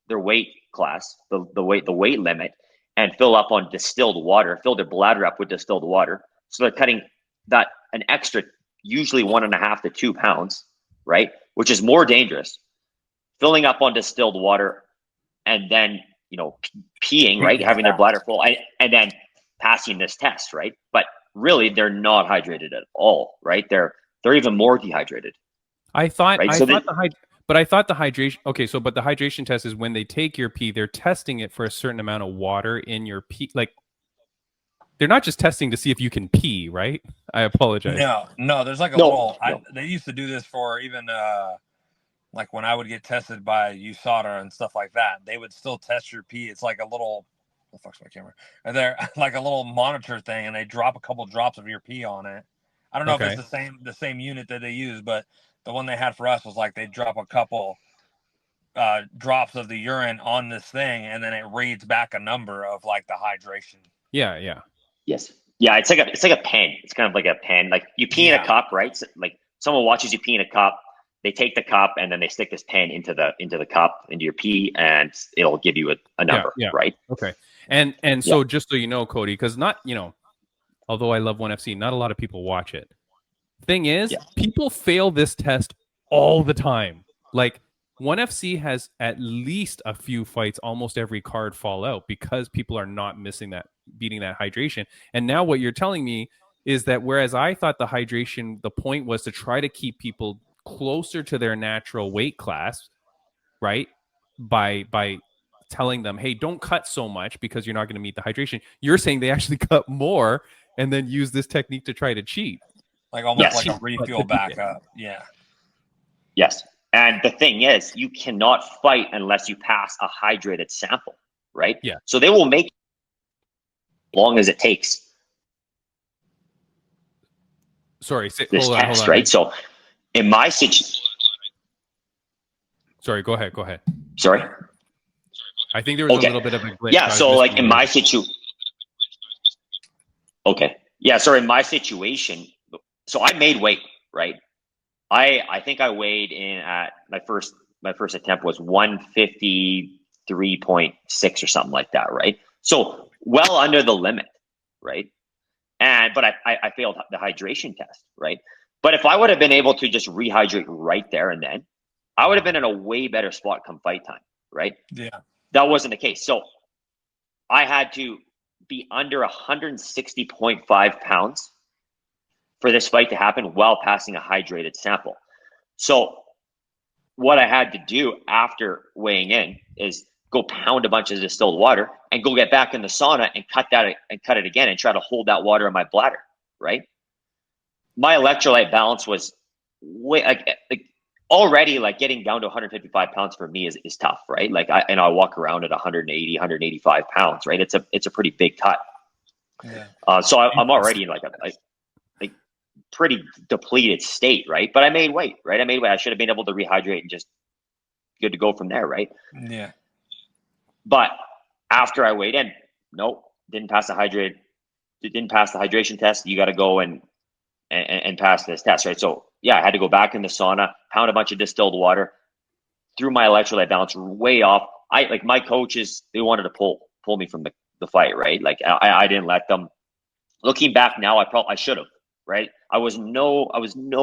their weight class, the weight limit, and fill up on distilled water, fill their bladder up with distilled water. So they're cutting that an extra, usually 1.5 to 2 pounds, right? Which is more dangerous. Filling up on distilled water and then, peeing, right? Having their bladder full and then passing this test, right? But really they're not hydrated at all, right? They're even more dehydrated. I thought, right? but I thought the hydration. Okay, but the hydration test is when they take your pee, they're testing it for a certain amount of water in your pee. Like, they're not just testing to see if you can pee, right? I apologize. No. There's like a little. They used to do this for even like when I would get tested by USADA and stuff like that. They would still test your pee. It's like a little. What the fuck's my camera? And they're like a little monitor thing, and they drop a couple drops of your pee on it. I don't know if it's the same unit that they use, but the one they had for us was like they drop a couple drops of the urine on this thing, and then it reads back a number of like the hydration. Yeah. Yes. Yeah, it's like a pen. It's kind of like a pen. Like you pee in a cup, right? So, like someone watches you pee in a cup, they take the cup and then they stick this pen into the cup, into your pee, and it'll give you a number, right? Okay. And so just so you know, Cody, because not, although I love 1FC, not a lot of people watch it. Thing is, people fail this test all the time. Like 1FC has at least a few fights, almost every card fall out because people are not beating that hydration. And now what you're telling me is that whereas I thought the hydration, the point was to try to keep people closer to their natural weight class, right? By telling them, hey, don't cut so much because you're not going to meet the hydration. You're saying they actually cut more and then use this technique to try to cheat. Like almost like a refuel backup. Yeah. Yes. And the thing is, you cannot fight unless you pass a hydrated sample, right? Yeah. So they will make as long as it takes. Sorry, this hold test, on. Right? So in my situation. Sorry, go ahead. Sorry? I think there was a little bit of a glitch. Yeah, so like in my situation. Okay. Yeah, so in my situation, so I made weight, right? I think I weighed in at my first attempt was 153.6 or something like that, right? So well under the limit, right? But I failed the hydration test, right? But if I would have been able to just rehydrate right there and then, I would have been in a way better spot come fight time, right? Yeah. That wasn't the case. So I had to be under 160.5 pounds for this fight to happen while passing a hydrated sample. So what I had to do after weighing in is go pound a bunch of distilled water and go get back in the sauna and cut it again and try to hold that water in my bladder, right? My electrolyte balance was way already like getting down to 155 pounds for me is tough, right? Like I walk around at 180, 185 pounds, right? It's a pretty big cut. Yeah. So I'm already in like a pretty depleted state, right? But I made weight, right? I should have been able to rehydrate and just good to go from there, right? Yeah. But after I weighed in, nope, didn't pass the hydration test. You got to go and pass this test, right? So yeah, I had to go back in the sauna, pound a bunch of distilled water, threw my electrolyte balance way off. My coaches, they wanted to pull me from the fight, right? Like I didn't let them. Looking back now, I should have, right? I was no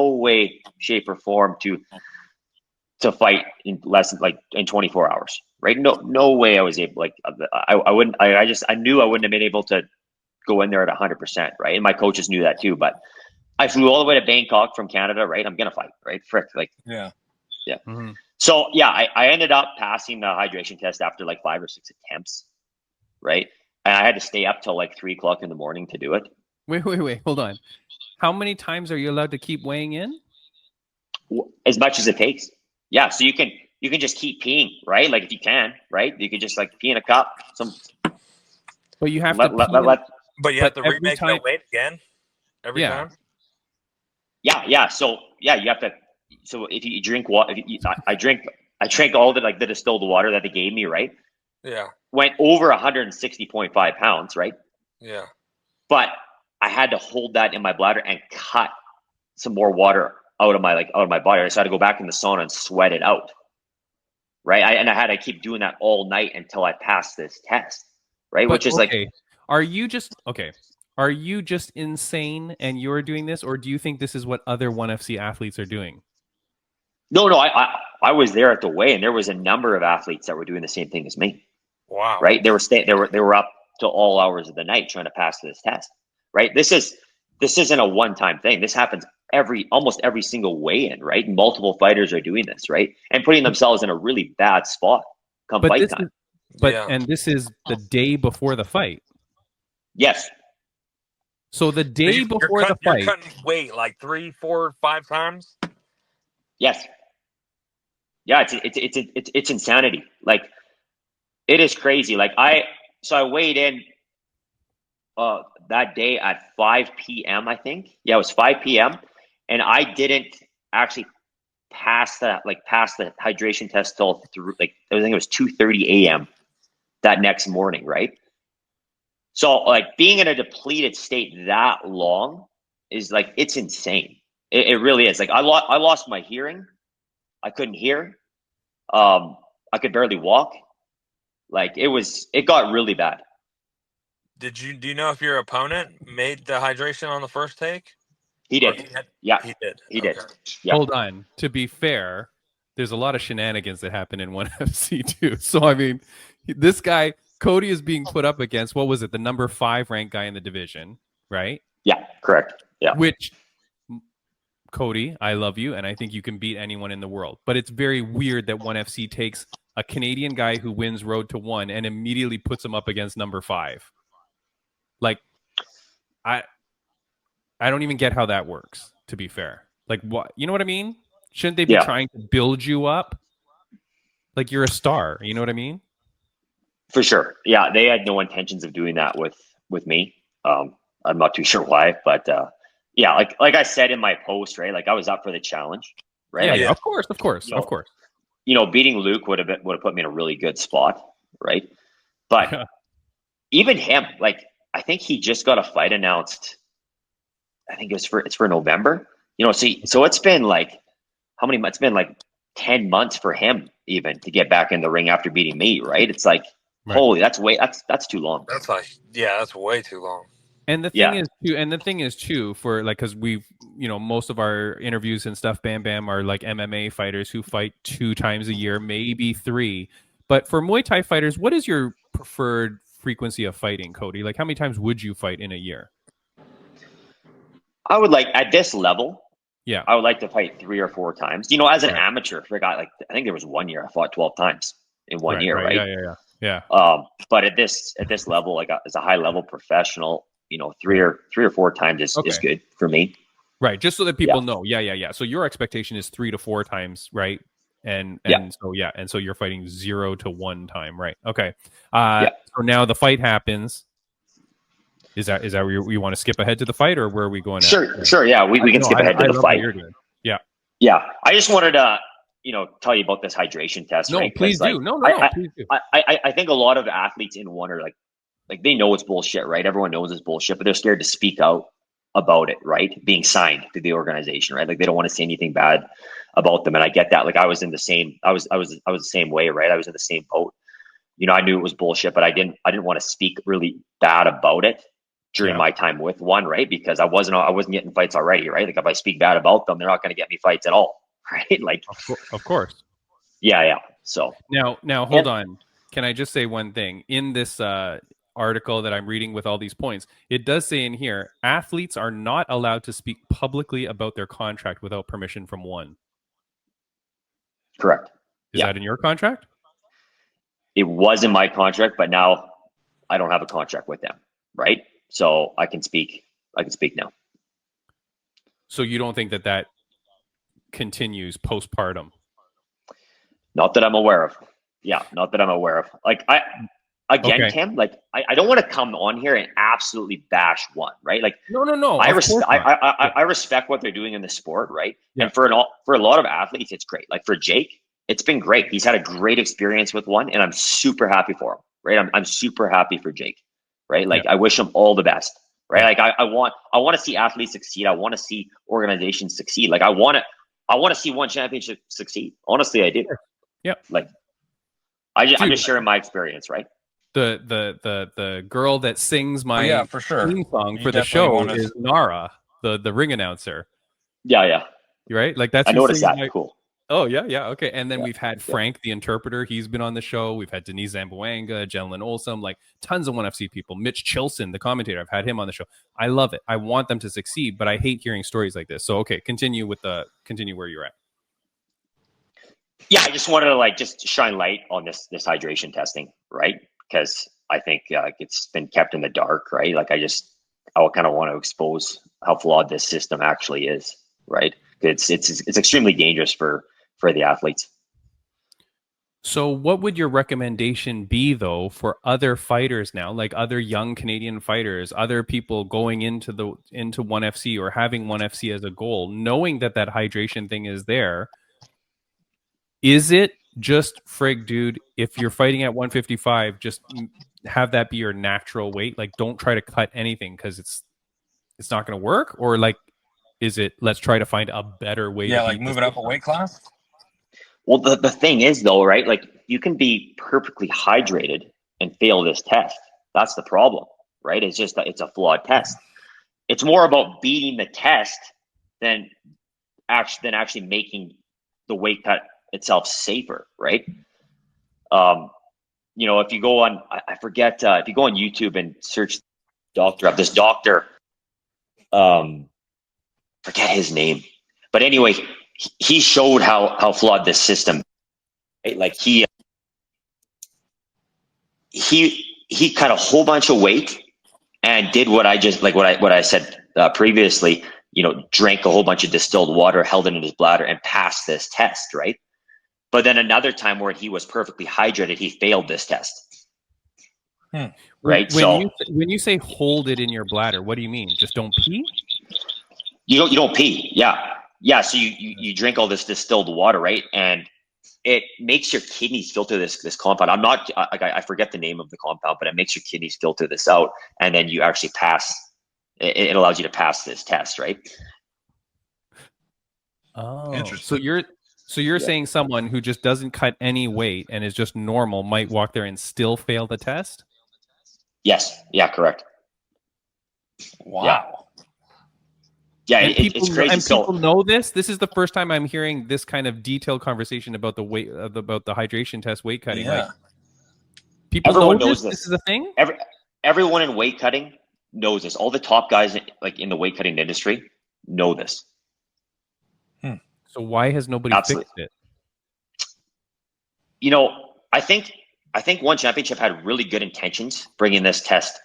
way, shape, or form to fight in less than in 24 hours, right? No way I was able. I wouldn't. I knew I wouldn't have been able to go in there at 100%, right? And my coaches knew that too. But I flew all the way to Bangkok from Canada, right? I'm gonna fight, right? Frick, yeah. Mm-hmm. So yeah, I ended up passing the hydration test after 5 or 6 attempts, right? And I had to stay up till 3 o'clock in the morning to do it. Wait, hold on. How many times are you allowed to keep weighing in? As much as it takes. Yeah, so you can just keep peeing, right? Like if you can, right? You can just pee in a cup. But you have but you have to remake the weight again every time. Yeah. So yeah, you have to. So if you drink water, I drank all the distilled water that they gave me, right? Yeah. Went over 160.5 pounds, right? Yeah. But I had to hold that in my bladder and cut some more water out of my body. So I had to go back in the sauna and sweat it out, right? I had to keep doing that all night until I passed this test. right? But Which is okay, are you just insane and you're doing this, or do you think this is what other ONE FC athletes are doing? no, I was there at the weigh, and there was a number of athletes that were doing the same thing as me. Wow. Right? They were up to all hours of the night trying to pass this test. Right? This isn't a one-time thing. This happens almost every single weigh-in, right? Multiple fighters are doing this, right? And putting themselves in a really bad spot come fight time. And this is the day before the fight. Yes. So the day before the fight, you're cutting weight like 3, 4, 5 times. Yes. Yeah, it's insanity. Like, it is crazy. Like, I weighed in that day at 5 p.m. I think. Yeah, it was 5 p.m. and I didn't actually pass the hydration test till I think it was 2:30 a.m. that next morning, right? So like being in a depleted state that long is like, it's insane. It really is. Like I lost my hearing. I couldn't hear. I could barely walk. Like it got really bad. Do you know if your opponent made the hydration on the first take? He did. Yeah. He did. He did. Okay. Yeah. Hold on. To be fair, there's a lot of shenanigans that happen in ONE FC too. So I mean, this guy Cody is being put up against, what was it, the number 5 ranked guy in the division, right? Yeah, correct. Yeah. Which, Cody, I love you, and I think you can beat anyone in the world. But it's very weird that ONE FC takes a Canadian guy who wins Road to One and immediately puts him up against number 5. Like, I don't even get how that works, to be fair. Like, what, you know what I mean? Shouldn't they be trying to build you up? Like, you're a star, you know what I mean? For sure. Yeah, they had no intentions of doing that with me. I'm not too sure why, but yeah, like I said in my post, right? Like I was up for the challenge, right? Yeah, like, yeah, of course. You know, beating Luke would have put me in a really good spot, right? But even him, like I think he just got a fight announced. I think it's for November. You know, so it's been like how many months? It's been like 10 months for him even to get back in the ring after beating me, right? It's like, holy, that's too long. That's like, yeah, that's way too long. And the thing is too, for like, because we've, you know, most of our interviews and stuff, Bam Bam, are like MMA fighters who fight 2 times a year, maybe 3. But for Muay Thai fighters, what is your preferred frequency of fighting, Cody? Like, how many times would you fight in a year? I would like at this level. Yeah, I would like to fight 3 or 4 times. You know, as an amateur, for a guy, like I think there was 1 year I fought 12 times in 1 year, right? Yeah. But at this level, like as a high level professional, you know, 3 or 4 times is good for me. Right, just so that people know. Yeah. So your expectation is 3 to 4 times, right? And so you're fighting 0 to 1 time, right? Okay. So now the fight happens. Is that where you want to skip ahead to the fight, or where are we going? Sure. Yeah, we can skip ahead to the fight. Yeah. I just wanted to, you know, tell you about this hydration test. No, right? please do. Like, please do. I think a lot of athletes in ONE are like they know it's bullshit, right? Everyone knows it's bullshit, but they're scared to speak out about it, right? Being signed to the organization, right? Like they don't want to say anything bad about them, and I get that. Like I was the same way, right? I was in the same boat. You know, I knew it was bullshit, but I didn't want to speak really bad about it during my time with ONE, right? Because I wasn't getting fights already, right? Like if I speak bad about them, they're not going to get me fights at all, right? Like of course. Yeah. So now hold on. Can I just say one thing? In this article that I'm reading with all these points, it does say in here, athletes are not allowed to speak publicly about their contract without permission from ONE. Correct. Is that in your contract? It was in my contract, but now I don't have a contract with them, right? So I can speak now. So you don't think that continues postpartum? Not that I'm aware of. Yeah, not that I'm aware of. Like Tim, like I don't want to come on here and absolutely bash ONE, right? Like no. I respect what they're doing in the sport, right? Yeah. And for a lot of athletes, it's great. Like for Jake, it's been great. He's had a great experience with ONE, and I'm super happy for him, right? I'm super happy for Jake, right? Like I wish him all the best, right? Like I want to see athletes succeed. I want to see organizations succeed. Like I want to see ONE championship succeed. Honestly, I do. Yeah. Like I'm just sharing my experience, right? the girl that sings my yeah, for sure. theme song You for the definitely show want to- is Nara, the ring announcer. Yeah. Right? Like that's I who noticed sings that. my. Cool. Oh yeah, okay. And then Yeah, we've had Frank, the interpreter. He's been on the show. We've had Denise Zamboanga, Jalen Olsum, like tons of ONE FC people. Mitch Chilson, the commentator. I've had him on the show. I love it. I want them to succeed, but I hate hearing stories like this. So okay, continue where you're at. Yeah, I just wanted to like just shine light on this hydration testing, right? Because I think it's been kept in the dark, right? Like I kind of want to expose how flawed this system actually is, right? It's extremely dangerous for the athletes. So what would your recommendation be though for other fighters now, like other young Canadian fighters, other people going into ONE FC or having ONE FC as a goal, knowing that hydration thing is there? Is it just frig, dude, if you're fighting at 155, just have that be your natural weight? Like don't try to cut anything because it's not going to work? Or like, is it let's try to find a better way to like beat move this it up a system? weight class? Well, the thing is though, right? Like you can be perfectly hydrated and fail this test. That's the problem, right? It's just it's a flawed test. It's more about beating the test than actually making the weight cut itself safer, right? If you go on, I forget, if you go on YouTube and search this doctor, forget his name, but anyway, he showed how flawed this system, right? Like he cut a whole bunch of weight and did what I said previously, drank a whole bunch of distilled water, held it in his bladder and passed this test, right? But then another time where he was perfectly hydrated, he failed this test. Right. When you say hold it in your bladder, what do you mean? Just don't pee? You don't pee. Yeah. So you drink all this distilled water, right? And it makes your kidneys filter this compound. I forget the name of the compound, but it makes your kidneys filter this out, and then you actually pass. It allows you to pass this test, right? Oh, interesting. So you're saying someone who just doesn't cut any weight and is just normal might walk there and still fail the test? Yes. Yeah. Correct. Wow. Yeah, it's crazy. And people know this. This is the first time I'm hearing this kind of detailed conversation about the weight about the hydration test, weight cutting. Yeah. Like, people Everyone know knows this. This is a thing. Everyone in weight cutting knows this. All the top guys in the weight cutting industry know this. So why has nobody fixed it? I think One Championship had really good intentions bringing this test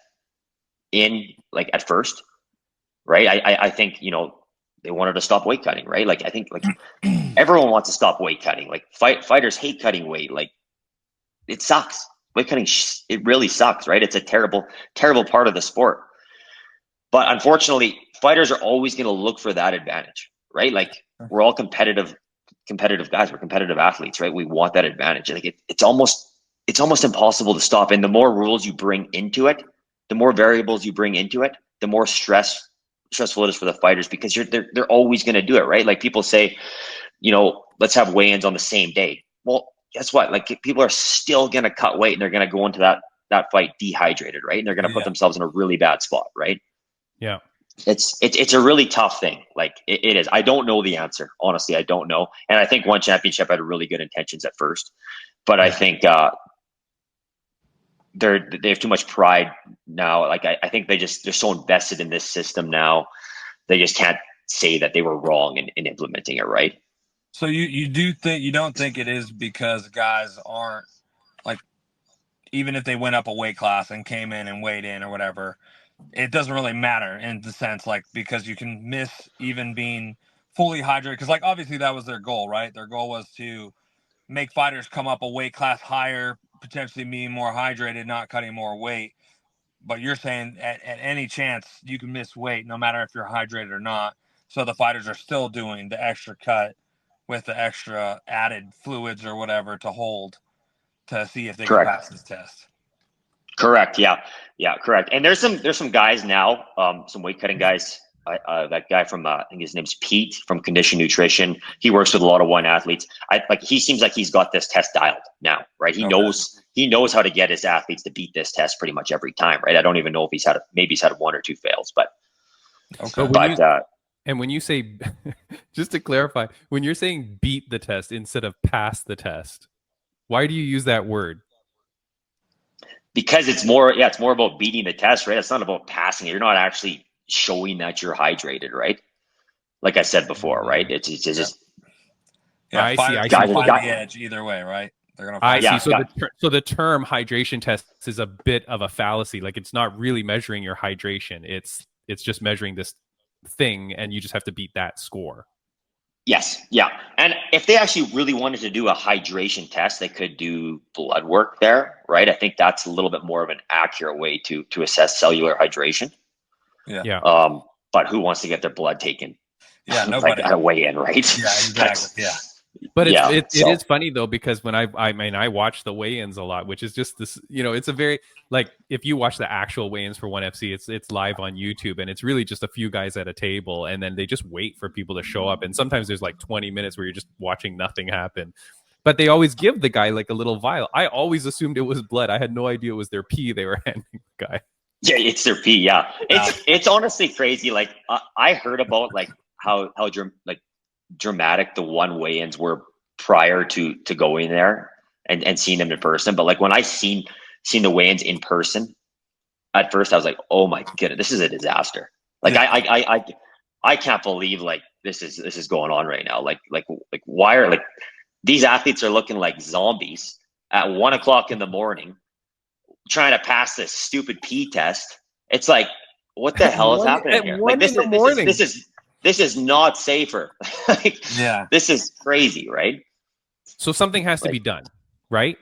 in, like at first, right? I think they wanted to stop weight cutting, right? Like I think like everyone wants to stop weight cutting. Like fighters hate cutting weight. Like it sucks. Weight cutting, it really sucks, right? It's a terrible part of the sport. But unfortunately, fighters are always going to look for that advantage, right? Like we're all competitive guys. We're competitive athletes, right? We want that advantage. Like it's almost impossible to stop. And the more rules you bring into it, the more variables you bring into it, the more stressful it is for the fighters, because they're always going to do it, right? Like people say, let's have weigh-ins on the same day. Well, guess what? Like people are still going to cut weight and they're going to go into that fight dehydrated, right? And they're going to put themselves in a really bad spot, right? Yeah. It's a really tough thing. Like it is. I don't know the answer. Honestly, I don't know. And I think One Championship had really good intentions at first, but I think they have too much pride now. Like I think they're so invested in this system now, they just can't say that they were wrong in implementing it, right? So you don't think it is because guys aren't, like, even if they went up a weight class and came in and weighed in or whatever, it doesn't really matter in the sense, like, because you can miss even being fully hydrated, because like obviously that was their goal, right? Their goal was to make fighters come up a weight class higher, potentially being more hydrated, not cutting more weight. But you're saying at any chance you can miss weight no matter if you're hydrated or not, so the fighters are still doing the extra cut with the extra added fluids or whatever to hold to see if they can pass this test. Correct. Yeah, correct. And there's some guys now, some weight cutting guys that guy from I think his name's Pete from Condition Nutrition. He works with a lot of one athletes. He seems like he's got this test dialed now, right? He knows how to get his athletes to beat this test pretty much every time, right? I don't even know if he's had one or two fails, but and when you say, just to clarify, when you're saying beat the test instead of pass the test, why do you use that word? Because it's more about beating the test, right? It's not about passing it. You're not actually showing that you're hydrated, right? Like I said before, right? It's just I see. Find the edge either way, right? They're gonna. I see. So the term hydration test is a bit of a fallacy. Like it's not really measuring your hydration. It's just measuring this thing, and you just have to beat that score. Yes, yeah. And if they actually really wanted to do a hydration test, they could do blood work there, right? I think that's a little bit more of an accurate way to assess cellular hydration. Yeah. But who wants to get their blood taken? Yeah, nobody. At a weigh-in, right? Yeah, exactly. Yeah. But it is funny though, because when I watch the weigh-ins a lot, which is just this, it's a very, like, if you watch the actual weigh-ins for 1FC, it's live on YouTube, and it's really just a few guys at a table, and then they just wait for people to show up, and sometimes there's like 20 minutes where you're just watching nothing happen. But they always give the guy like a little vial. I always assumed it was blood. I had no idea it was their pee they were handing the guy. Yeah, it's their pee. Yeah, it's honestly crazy. Like I heard about like how dramatic the one weigh-ins were prior to going there and seeing them in person. But like when I seen the weigh-ins in person, at first I was like, oh my goodness, this is a disaster. Like I can't believe like this is going on right now. Like why are like these athletes are looking like zombies at 1 o'clock in the morning trying to pass this stupid pee test. It's like, what the hell is happening here? Like this is not safer. This is crazy, right? So something has to be done, right?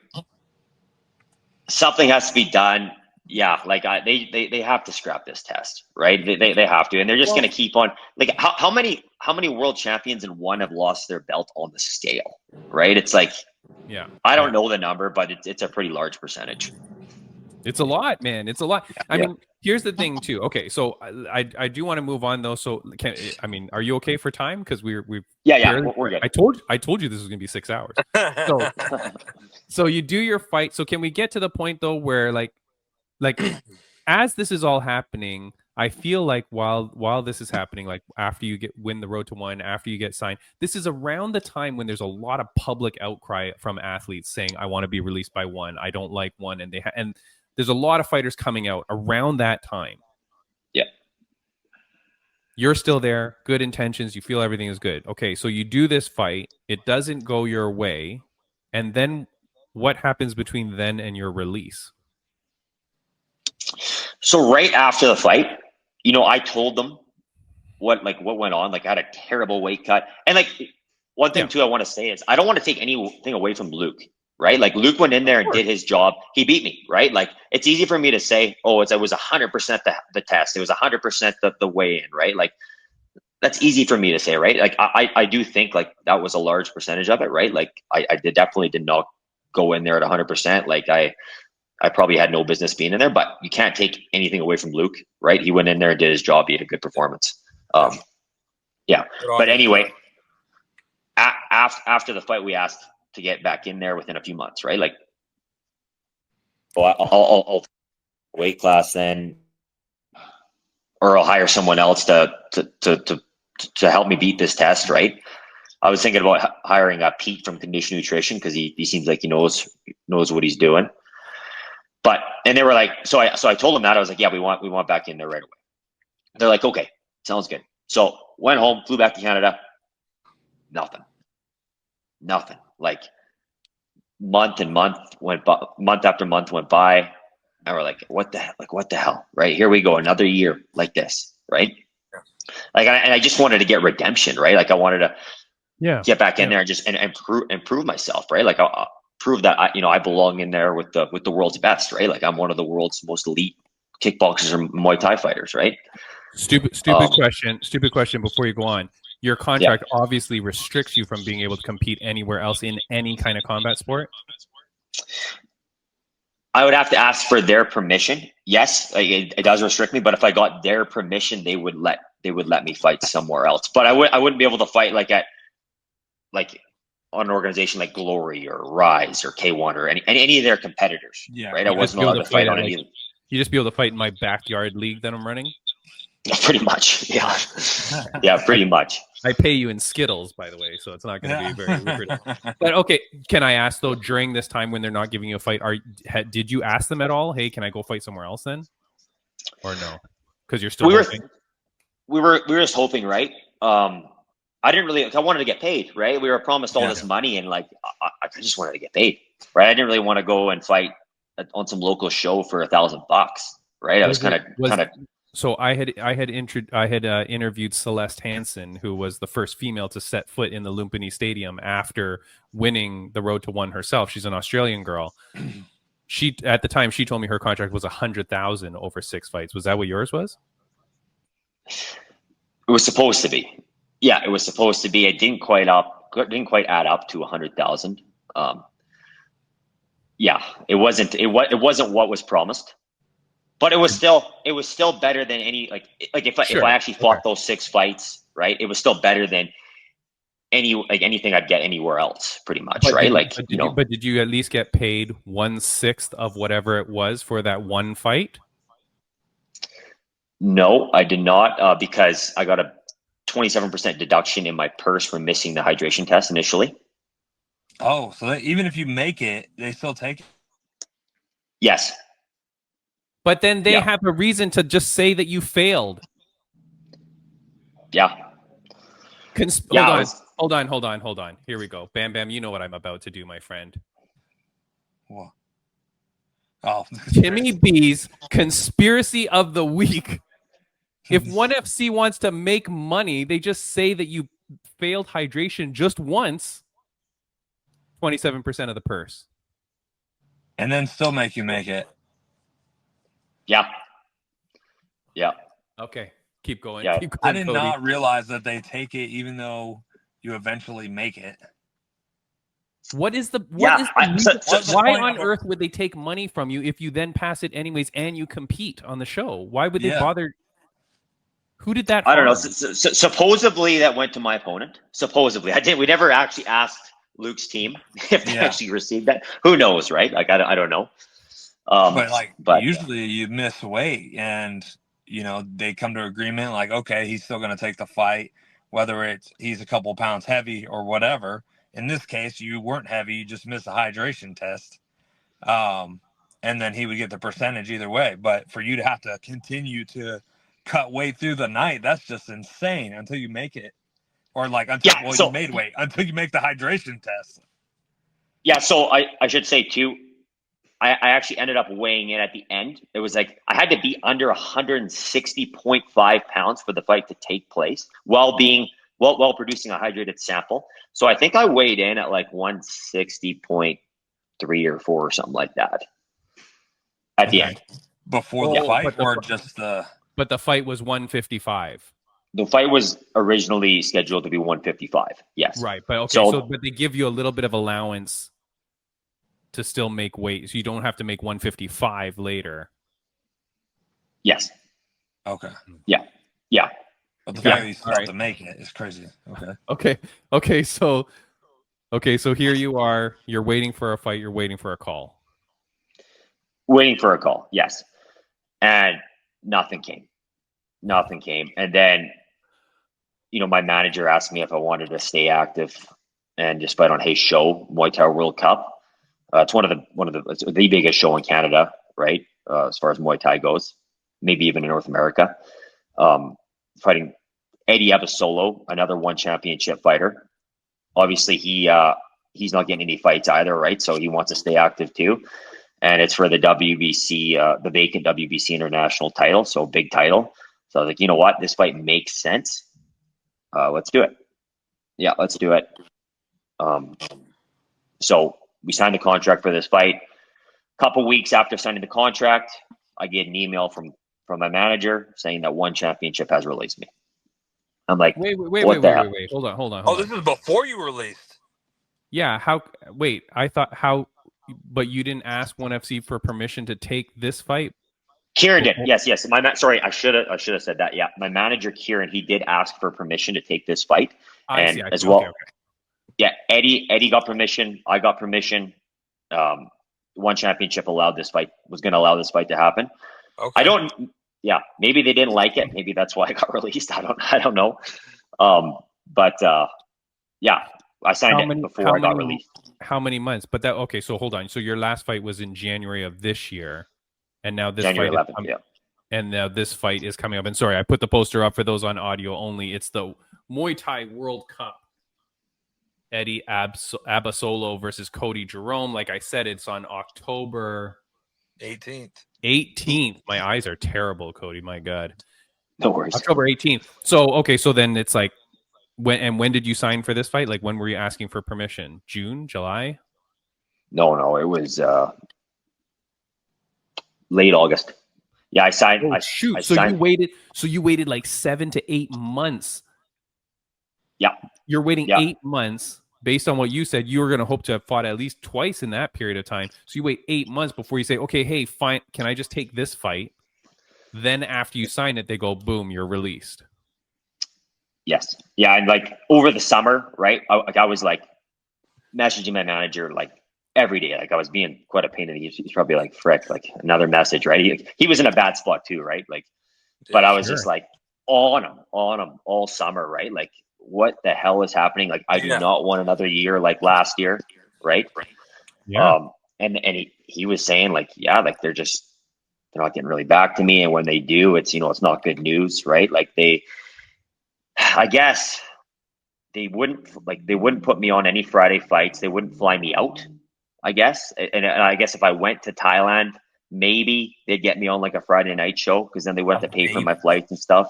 Something has to be done. Yeah, like they have to scrap this test, right? They have to, and they're just going to keep on. Like how many world champions in one have lost their belt on the scale, right? It's like, I don't know the number, but it's a pretty large percentage. It's a lot, man. It's a lot. I mean, here's the thing too. Okay, so I do want to move on though. So are you okay for time? Because we're good. I told you this was gonna be 6 hours. So you do your fight. So can we get to the point though where like as this is all happening, I feel like while this is happening, like after you win the road to one, after you get signed, this is around the time when there's a lot of public outcry from athletes saying, I want to be released by one. I don't like one. And there's a lot of fighters coming out around that time. Yeah. You're still there, good intentions, you feel everything is good. Okay, so you do this fight, it doesn't go your way, and then what happens between then and your release? So right after the fight, I told them what went on. Like I had a terrible weight cut. And like one thing too I want to say is I don't want to take anything away from Luke. Right? Like Luke went in there and did his job. He beat me, right? Like it's easy for me to say, oh, it was 100% the test. It was 100% the weigh-in, right? Like that's easy for me to say, right? Like I do think like that was a large percentage of it, right? Like I definitely did not go in there at 100%. Like I probably had no business being in there, but you can't take anything away from Luke, right? He went in there and did his job. He had a good performance. Yeah. But anyway, after the fight, we asked to get back in there within a few months, right? Like, well, I'll weight class then, or I'll hire someone else to help me beat this test, right? I was thinking about hiring Pete from Condition Nutrition because he seems like he knows what he's doing. And they were like, so I told them that I was like, yeah, we want back in there right away. They're like, okay, sounds good. So went home, flew back to Canada. Nothing. Like month after month went by, and we're like, what the hell, right? Here we go, another year like this, right? Like, I just wanted to get redemption, right? Like I wanted to get back in there and just and prove myself, right? Like I'll prove that I belong in there with the world's best, right? Like I'm one of the world's most elite kickboxers or Muay Thai fighters, right? Stupid question before you go on. Your contract obviously restricts you from being able to compete anywhere else in any kind of combat sport. I would have to ask for their permission. Yes, it does restrict me, but if I got their permission, they would let they would let me fight somewhere else. But I wouldn't be able to fight like on an organization like Glory or Rise or K1 or any of their competitors. Yeah, right. I wasn't allowed to fight on any of them. You just be able to fight in my backyard league that I'm running. Pretty much, yeah, yeah, pretty much. I pay you in Skittles, by the way, so it's not going to be very lucrative. But okay, can I ask though, during this time when they're not giving you a fight, did you ask them at all? Hey, can I go fight somewhere else then, or no? Because you're still. We were just hoping, right? I didn't really. I wanted to get paid, right? We were promised all this money, and like I just wanted to get paid, right? I didn't really want to go and fight on some local show for $1,000, right? I was kind of. So I had interviewed Celeste Hansen, who was the first female to set foot in the Lumpini Stadium after winning the Road to One herself. She's an Australian girl. She at the time she told me her contract was $100,000 over 6 fights. Was that what yours was? It was supposed to be. Yeah, it was supposed to be. It didn't quite add up to 100,000. Yeah, it wasn't what was promised. But it was still better than any if I actually fought those 6 fights, right? It was still better than anything I'd get anywhere else, pretty much, right? But did you at least get paid 1/6 of whatever it was for that one fight? No, I did not, because I got a 27% deduction in my purse for missing the hydration test initially. Oh, so even if you make it, they still take it? Yes. But then they have a reason to just say that you failed. Yeah. Hold on. Here we go. Bam, Bam, you know what I'm about to do, my friend. What? Oh. Timmy B's Conspiracy of the Week. If ONE FC wants to make money, they just say that you failed hydration just once. 27% of the purse. And then still make you make it. Yeah. Yeah. Okay. Keep going. Yeah. Keep going, I did Cody. not realize that they take it even though you eventually make it. What is the what's why the on point? earth would they take money from you if you then pass it anyways and you compete on the show? Why would they bother? Who did that? I don't know. Supposedly that went to my opponent. Supposedly, we never actually asked Luke's team if they actually received that. Who knows, right? Like I don't know. But usually you miss weight and they come to agreement like, okay, he's still going to take the fight, whether he's a couple pounds heavy or whatever. In this case, you weren't heavy, you just missed a hydration test. And then he would get the percentage either way. But for you to have to continue to cut weight through the night, that's just insane until you make it. Or you made weight until you make the hydration test. Yeah, so I should say too, I actually ended up weighing in at the end. It was like I had to be under 160.5 pounds for the fight to take place while producing a hydrated sample. So I think I weighed in at like 160.3 or 4 or something like that at the end. Before the fight or just the... But the fight was 155. The fight was originally scheduled to be 155. Yes. Right. But okay. But they give you a little bit of allowance to still make weight, so you don't have to make 155 later. Yes. Okay. Yeah. Yeah. But the fact that you still have to make it is crazy. Okay. So here you are. You're waiting for a fight. You're waiting for a call. Waiting for a call. Yes. And nothing came. And then, my manager asked me if I wanted to stay active and just fight on his show, Muay Thai World Cup. It's it's the biggest show in Canada, right? As far as Muay Thai goes, maybe even in North America. Fighting Eddie Abasolo, another one championship fighter. Obviously, he's not getting any fights either, right? So he wants to stay active too. And it's for the WBC, the vacant WBC international title, so big title. So I was like, you know what? This fight makes sense. Let's do it. Yeah, let's do it. So we signed the contract for this fight. A couple weeks after signing the contract, I get an email from my manager saying that ONE Championship has released me. I'm like, wait. Hold on. Oh, this is before you were released. Yeah. But you didn't ask ONE FC for permission to take this fight? Kieran did. Yes. Sorry, I should have said that. Yeah, my manager Kieran, he did ask for permission to take this fight, I see. as well. Okay. Yeah, Eddie got permission. I got permission. One Championship was going to allow this fight to happen. Okay. Maybe they didn't like it. Maybe that's why I got released. I don't know. Yeah, I signed it before I got released. How many months? But so hold on. So your last fight was in January of this year, and now this January fight 11th, yeah. And now this fight is coming up. And sorry, I put the poster up for those on audio only. It's the Muay Thai World Cup. Eddie Abasolo versus Cody Jerome. Like I said, it's on October 18th. My eyes are terrible, Cody. My God. No worries. October 18th. So then it's like, when did you sign for this fight? Like, when were you asking for permission? June, July? No, it was late August. Yeah, I signed. You waited like 7 to 8 months. Yeah. You're waiting 8 months. Based on what you said, you were going to hope to have fought at least twice in that period of time. So you wait 8 months before you say, okay, hey, fine, can I just take this fight? Then after you sign it, they go, boom, you're released. Yes. Yeah, and like over the summer, right? I was like messaging my manager like every day. Like I was being quite a pain in the He's probably like, frick, like another message, right? He was in a bad spot too, right? Like, but I was just like on him all summer, right? Like, what the hell is happening? Like, I do not want another year like last year, right? Yeah. And he was saying like, yeah, like they're not getting really back to me, and when they do, it's it's not good news, right? Like I guess they wouldn't put me on any Friday fights. They wouldn't fly me out, I guess. And I guess if I went to Thailand, maybe they'd get me on like a Friday night show, because then they wouldn't have to pay for my flights and stuff,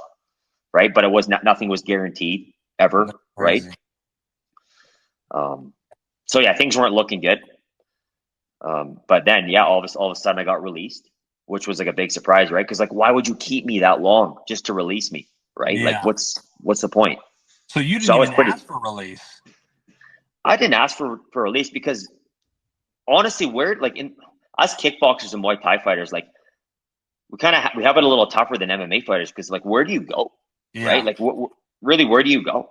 right? But it was nothing was guaranteed ever, right? So yeah, things weren't looking good. But then all of a sudden I got released, which was like a big surprise, right? Because like, why would you keep me that long just to release me, right? Like, what's the point? So you didn't even ask for release? I didn't ask for release because honestly, we're like, in us kickboxers and Muay Thai fighters, like we have it a little tougher than MMA fighters, because like, where do you go, right? Like, really, where do you go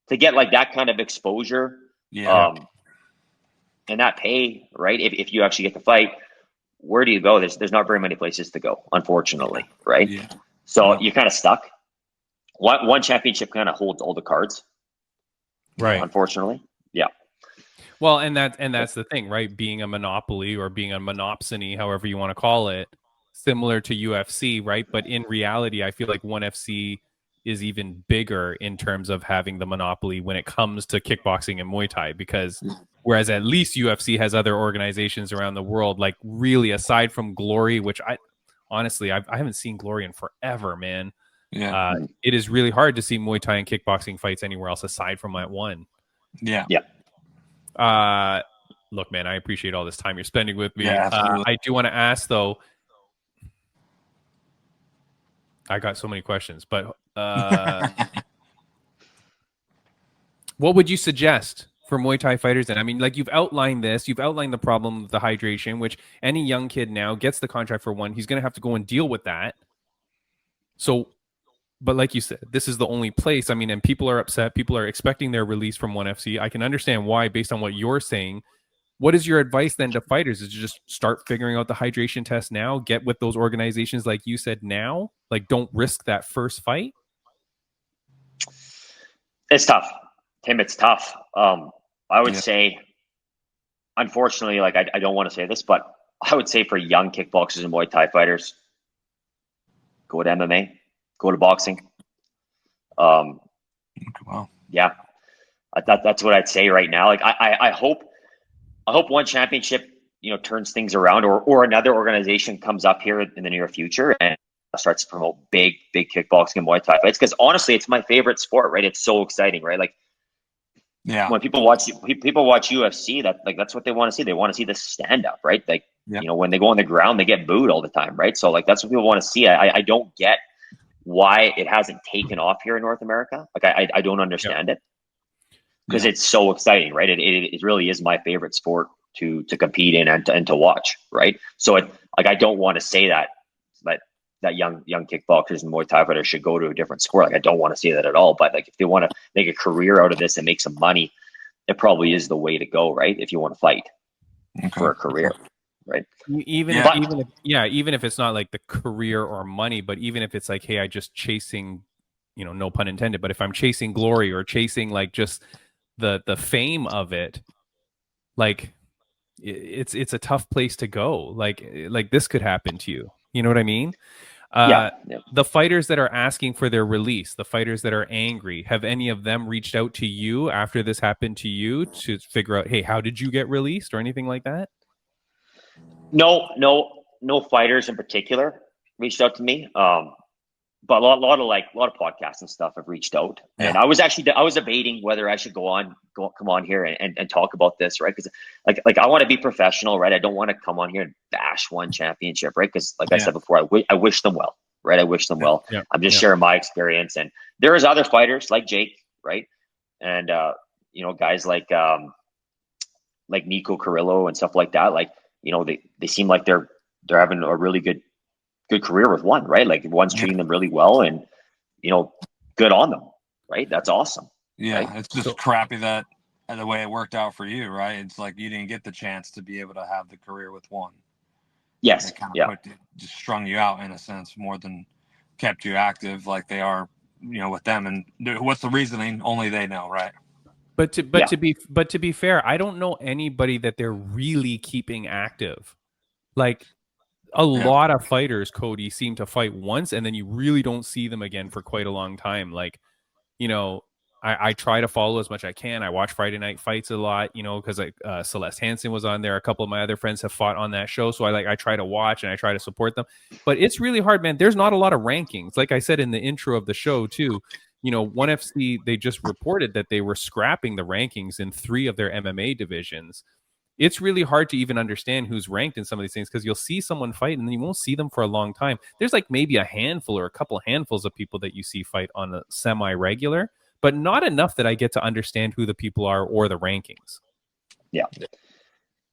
to get like that kind of exposure? And that pay, right? If you actually get to fight, where do you go? There's not very many places to go, unfortunately, right? So you're kind of stuck. One championship kind of holds all the cards, right? Unfortunately, yeah. Well, and that's the thing, right? Being a monopoly or being a monopsony, however you want to call it, similar to UFC, right? But in reality, I feel like ONE FC is even bigger in terms of having the monopoly when it comes to kickboxing and Muay Thai, because whereas at least UFC has other organizations around the world, like really aside from Glory, which I haven't seen Glory in forever, man. It is really hard to see Muay Thai and kickboxing fights anywhere else aside from that one. Look, man, I appreciate all this time you're spending with me. I do want to ask though, I got so many questions, but what would you suggest for Muay Thai fighters? And I mean, like, you've outlined the problem of the hydration, which any young kid now gets the contract for one, he's going to have to go and deal with that. So, but like you said, this is the only place. I mean, and people are upset. People are expecting their release from ONE FC. I can understand why, based on what you're saying. What is your advice then to fighters? Is to just start figuring out the hydration test now? Get with those organizations, like you said, now? Like, don't risk that first fight? It's tough, Tim. It's tough. I would say, unfortunately, like I don't want to say this, but I would say for young kickboxers and Muay Thai fighters, go to MMA, go to boxing. Yeah, that's what I'd say right now. Like I hope ONE Championship, turns things around, or another organization comes up here in the near future and starts to promote big kickboxing and Muay Thai fights. Because honestly, it's my favorite sport, right? It's so exciting, right? Like, when people watch UFC, that's what they want to see. They want to see the stand up, right? Like, when they go on the ground, they get booed all the time, right? So like, that's what people want to see. I don't get why it hasn't taken off here in North America. Like, I don't understand it, because it's so exciting, right? It really is my favorite sport to compete in and to watch, right? So I don't want to say that that young kickboxers and Muay Thai fighters should go to a different sport. Like, I don't want to say that at all, but like if they want to make a career out of this and make some money, it probably is the way to go, right? If you want to fight for a career, right? Even if it's not like the career or money, but even if it's like, hey, I just chasing, no pun intended, but if I'm chasing glory or chasing like just the fame of it, like it's a tough place to go. Like this could happen to you. You know what I mean? The fighters that are asking for their release, the fighters that are angry, have any of them reached out to you after this happened to you to figure out, hey, how did you get released or anything like that? No fighters in particular reached out to me. But a lot of podcasts and stuff have reached out, and I was debating whether I should come on here and talk about this, right? Because like I want to be professional, right? I don't want to come on here and bash one championship, right? Because like I said before, I wish them well, right? I wish them well. I'm just sharing my experience, and there is other fighters like Jake, right? And guys like Nico Carrillo and stuff like that. Like, they seem like they're having a really good career with one, right? Like one's treating them really well, and good on them, right? That's awesome. Yeah, right? It's just crappy that the way it worked out for you, right? It's like you didn't get the chance to be able to have the career with one. Yes, just strung you out in a sense more than kept you active, like they are, with them. And what's the reasoning? Only they know, right? But to be fair, I don't know anybody that they're really keeping active. Like a lot of fighters, Cody, seem to fight once and then you really don't see them again for quite a long time. Like, I try to follow as much as I can. I watch Friday Night Fights a lot, because Celeste Hansen was on there. A couple of my other friends have fought on that show. So I try to watch and I try to support them. But it's really hard, man. There's not a lot of rankings. Like I said in the intro of the show too, ONE FC, they just reported that they were scrapping the rankings in 3 of their MMA divisions. It's really hard to even understand who's ranked in some of these things because you'll see someone fight and then you won't see them for a long time. There's like maybe a handful or a couple handfuls of people that you see fight on a semi-regular, but not enough that I get to understand who the people are or the rankings. Yeah.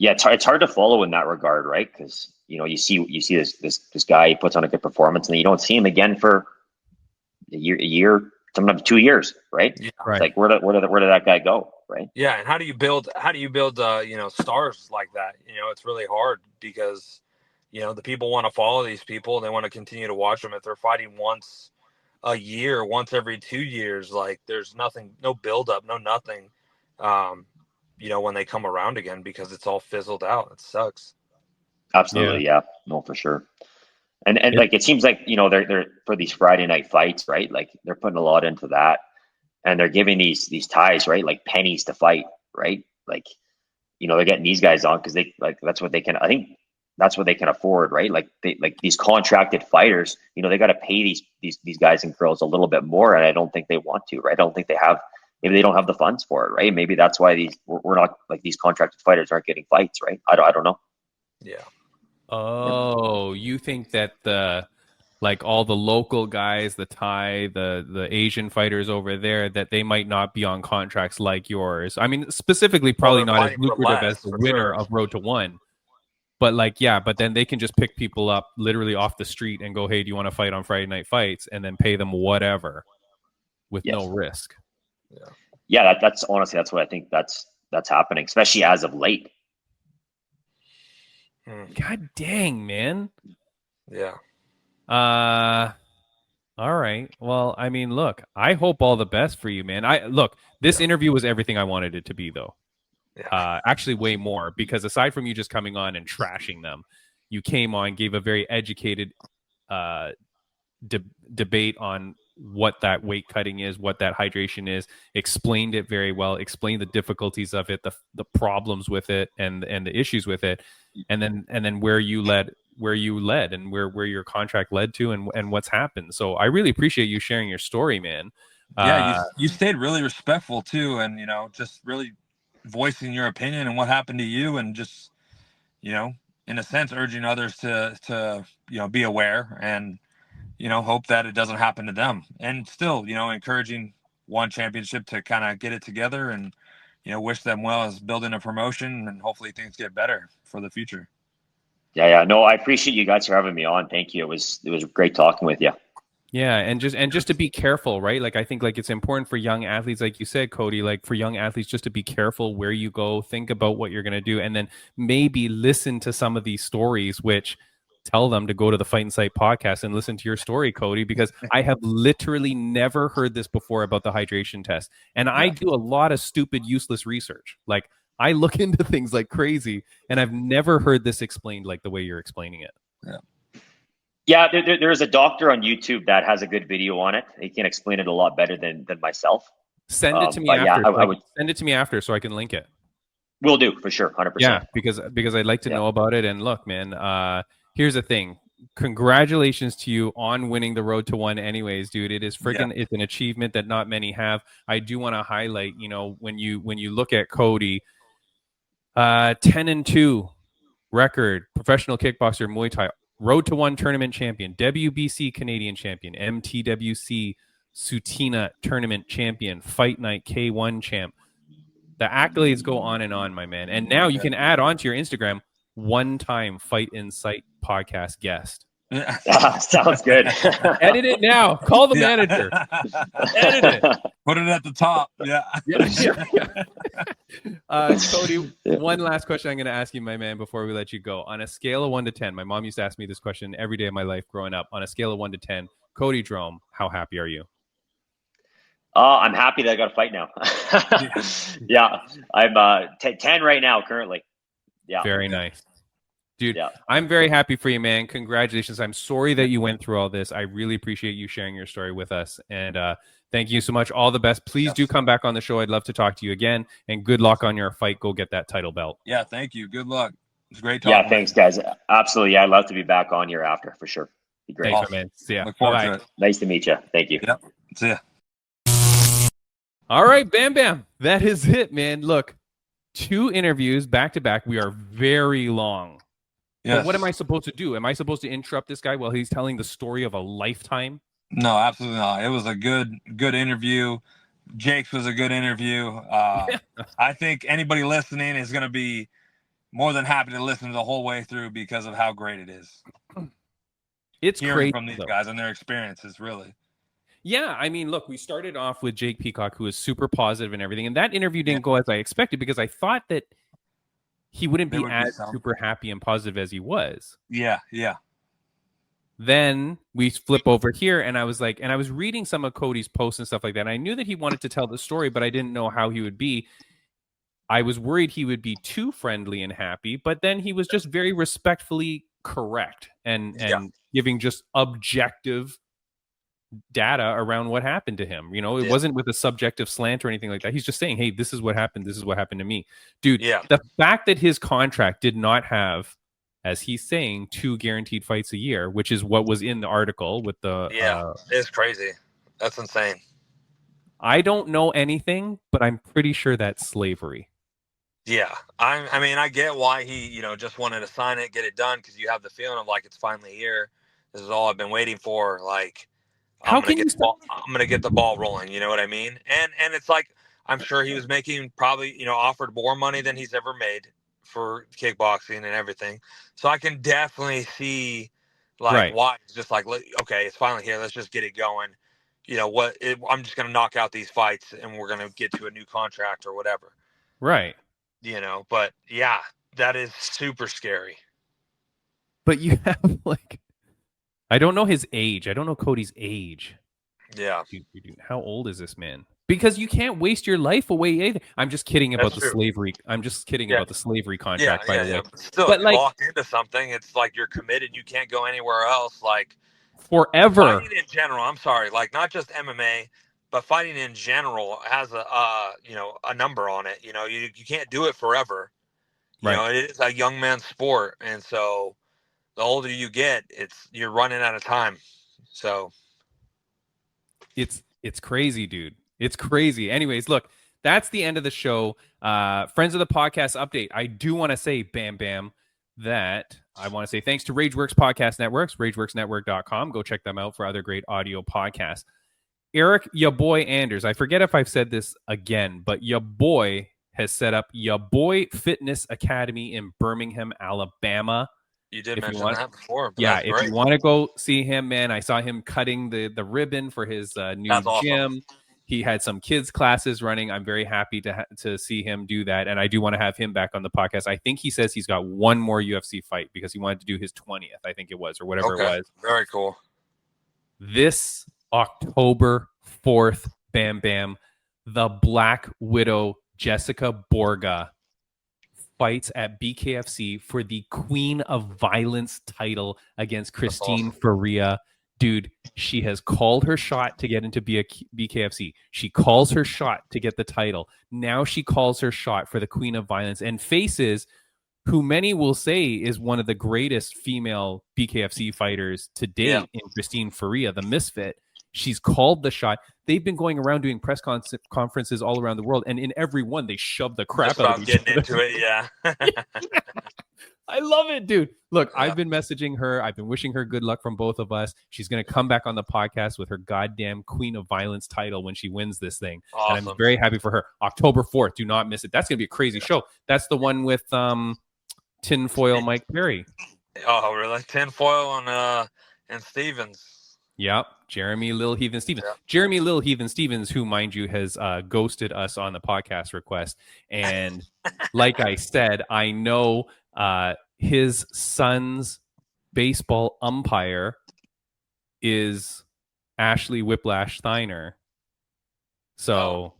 It's hard to follow in that regard, right? Because you see this guy, he puts on a good performance, and then you don't see him again for a year, sometimes 2 years, right? Yeah. It's like where did that guy go, right? Yeah, and how do you build stars like that? It's really hard because the people want to follow these people, they want to continue to watch them. If they're fighting once a year, once every 2 years, like there's no build up, no nothing. When they come around again, because it's all fizzled out. It sucks. Absolutely, yeah. No, for sure. And like it seems like they're for these Friday night fights, right? Like they're putting a lot into that, and they're giving these ties, right? Like pennies to fight, right? Like they're getting these guys on because they that's what they can. I think that's what they can afford, right? Like these contracted fighters, they got to pay these guys and girls a little bit more, and I don't think they want to, right? I don't think they have. Maybe they don't have the funds for it, right? Maybe that's why we're not like these contracted fighters aren't getting fights, right? I don't know. Yeah. Oh, you think that all the local guys, the Thai, the Asian fighters over there, that they might not be on contracts like yours? I mean, specifically, probably not as lucrative as the winner of Road to One. But but then they can just pick people up literally off the street and go, hey, do you want to fight on Friday Night Fights? And then pay them whatever with no risk. Yeah, that's honestly, that's what I think that's happening, especially as of late. God dang, man. Yeah. All right. Well, I mean, look, I hope all the best for you, man. This interview was everything I wanted it to be, though. Yeah. Actually, way more, because aside from you just coming on and trashing them, you came on, gave a very educated debate on what that weight cutting is, what that hydration is, explained it very well, explained the difficulties of it, the problems with it, and the issues with it, and then where you led and where your contract led to and what's happened. So I really appreciate you sharing your story, man. You stayed really respectful too, and just really voicing your opinion and what happened to you, and just in a sense urging others to be aware and hope that it doesn't happen to them, and still encouraging ONE Championship to kind of get it together and wish them well as building a promotion, and hopefully things get better for the future. Yeah. No, I appreciate you guys for having me on. Thank you. It was great talking with you. Yeah, and just to be careful, right? Like I think like it's important for young athletes, like you said, Cody, like for young athletes just to be careful where you go, think about what you're going to do, and then maybe listen to some of these stories, which tell them to go to the Fight and Sight podcast and listen to your story, Cody, because I have literally never heard this before about the hydration test. And I do a lot of stupid, useless research. Like I look into things like crazy, and I've never heard this explained like the way you're explaining it. Yeah. Yeah, there's a doctor on YouTube that has a good video on it. He can explain it a lot better than myself. Send it to me after. Yeah, I would send it to me after so I can link it. Will do for sure, 100%. Yeah, because I'd like to know about it. And look, man, here's the thing. Congratulations to you on winning the Road to One. Anyways, dude, it is freaking. It's an achievement that not many have. I do want to highlight, when you look at Cody, 10-2 record, professional kickboxer, Muay Thai. Road to One tournament champion, WBC Canadian champion, MTWC Sutina tournament champion, Fight Night K1 champ. The accolades go on and on, my man. And now you can add on to your Instagram, one-time Fight and Sight podcast guest. Sounds good. Edit it now. Call the manager. Edit it. Put it at the top. Yeah. Cody, one last question I'm going to ask you, my man, before we let you go. On a scale of 1 to 10, my mom used to ask me this question every day of my life growing up. On a scale of 1 to 10, Cody Jerome, how happy are you? I'm happy that I got a fight now. Yeah, I'm 10 right now currently. Yeah. Very nice. Dude, I'm very happy for you, man. Congratulations. I'm sorry that you went through all this. I really appreciate you sharing your story with us. And thank you so much. All the best. Please do come back on the show. I'd love to talk to you again. And good luck on your fight. Go get that title belt. Yeah, thank you. Good luck. It's great talking. Yeah, thanks, guys. Absolutely. Yeah, I'd love to be back on here after, for sure. Be great. Thanks, man. See ya. Look forward to it. Nice to meet you. Thank you. Yep. See ya. All right, Bam Bam. That is it, man. Look, 2 interviews back to back. We are very long. Yes. But what am I supposed to do? Am I supposed to interrupt this guy while he's telling the story of a lifetime? No, absolutely not. It was a good interview. Jake's was a good interview. I think anybody listening is going to be more than happy to listen the whole way through because of how great it is. It's hearing crazy from these guys and their experiences, really. Yeah, I mean, look, we started off with Jake Peacock, who was super positive and everything, and that interview didn't go as I expected because I thought that he wouldn't be as super happy and positive as he was. Yeah. Then we flip over here, and I was reading some of Cody's posts and stuff like that, and I knew that he wanted to tell the story, but I didn't know how he would be. I was worried he would be too friendly and happy, but then he was just very respectfully correct and giving just objective data around what happened to him. It wasn't with a subjective slant or anything like that. He's just saying, hey, this is what happened. This is what happened to me. Dude, the fact that his contract did not have, as he's saying, 2 guaranteed fights a year, which is what was in the article with the... it's crazy. That's insane. I don't know anything, but I'm pretty sure that's slavery. Yeah. I mean, I get why he, just wanted to sign it, get it done, because you have the feeling of like, it's finally here. This is all I've been waiting for. Like, I'm going to get the ball rolling. You know what I mean? And it's like, I'm sure he was making probably, offered more money than he's ever made for kickboxing and everything. So I can definitely see why it's just like, okay, it's finally here. Let's just get it going. I'm just going to knock out these fights and we're going to get to a new contract or whatever. Right. But yeah, that is super scary. But you have I don't know his age. I don't know Cody's age. Yeah. Dude, how old is this man? Because you can't waste your life away either. I'm just kidding about the slavery. I'm just kidding about the slavery contract, by the way. Still, but locked into something. It's like you're committed. You can't go anywhere else. Like forever. Fighting in general. I'm sorry. Like not just MMA, but fighting in general has a number on it. You can't do it forever. It is a young man's sport, and so the older you get, you're running out of time. So it's crazy, dude. It's crazy. Anyways, look, that's the end of the show. Friends of the podcast update. I do want to say, Bam Bam, that I want to say thanks to Rageworks Podcast Networks, rageworksnetwork.com. Go check them out for other great audio podcasts. Eric, ya boy Anders, I forget if I've said this again, but ya boy has set up Ya Boy Fitness Academy in Birmingham, Alabama. You did If you mention want- that before. But Yeah, that's if great. you want to go see him, man, I saw him cutting the ribbon for his new That's awesome. gym. He had some kids classes running. I'm very happy to see him do that, and I do want to have him back on the podcast. I think he says he's got one more UFC fight because he wanted to do his 20th, I think it was, or whatever it was. Very cool. This October 4th, Bam Bam, the Black Widow Jessica Borga fights at BKFC for the Queen of Violence title against Christine Faria. Dude, she has called her shot to get into BKFC. She calls her shot to get the title. Now she calls her shot for the Queen of Violence and faces who many will say is one of the greatest female BKFC fighters to date in Christine Faria, the Misfit. She's called the shot. They've been going around doing press conferences all around the world, and in every one, they shove the crap out of each other. Into it, yeah. I love it, dude. Look, I've been messaging her. I've been wishing her good luck from both of us. She's going to come back on the podcast with her goddamn Queen of Violence title when she wins this thing. Awesome. And I'm very happy for her. October 4th. Do not miss it. That's going to be a crazy show. That's the one with Tinfoil Mike Perry. Oh, really? Tinfoil and Stevens. Yep. Jeremy Lil Heathen Stevens. Yep. Jeremy Lil Heathen Stevens, who, mind you, has ghosted us on the podcast request. And like I said, I know his son's baseball umpire is Ashley Whiplash Steiner. So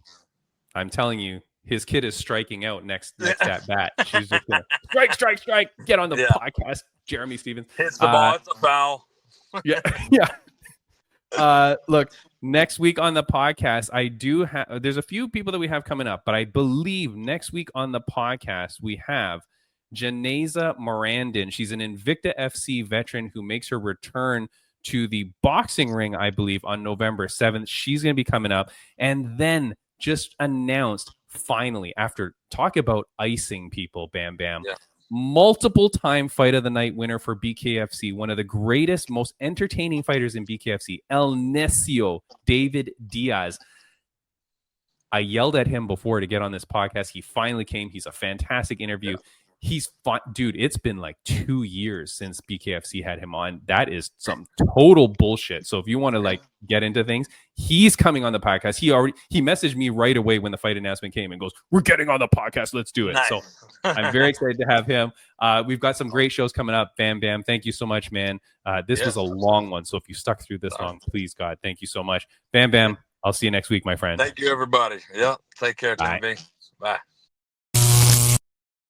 I'm telling you, his kid is striking out next at bat. She's just gonna strike. Get on the podcast, Jeremy Stevens. Hits the ball. It's a foul. Yeah. Look, next week on the podcast, I do have. There's a few people that we have coming up, but I believe next week on the podcast we have Janeza Morandin. She's an Invicta FC veteran who makes her return to the boxing ring, I believe, on November 7th. She's going to be coming up, and then just announced finally after talk about icing people, Bam Bam. Yeah. Multiple time fight of the night winner for BKFC, one of the greatest, most entertaining fighters in BKFC, El Necio David Diaz. I yelled at him before to get on this podcast. He finally came. He's a fantastic interview. He's fun. Dude, it's been like 2 years since BKFC had him on. That is some total bullshit. So if you want to like get into things, he's coming on the podcast. He messaged me right away when the fight announcement came and goes, "We're getting on the podcast. Let's do it." Nice. So I'm very excited to have him. We've got some great shows coming up. Bam Bam. Thank you so much, man. This was a long one. So if you stuck through this long, please, God, thank you so much. Bam Bam. I'll see you next week, my friend. Thank you, everybody. Yep. Take care, Bye. Tim B. Bye.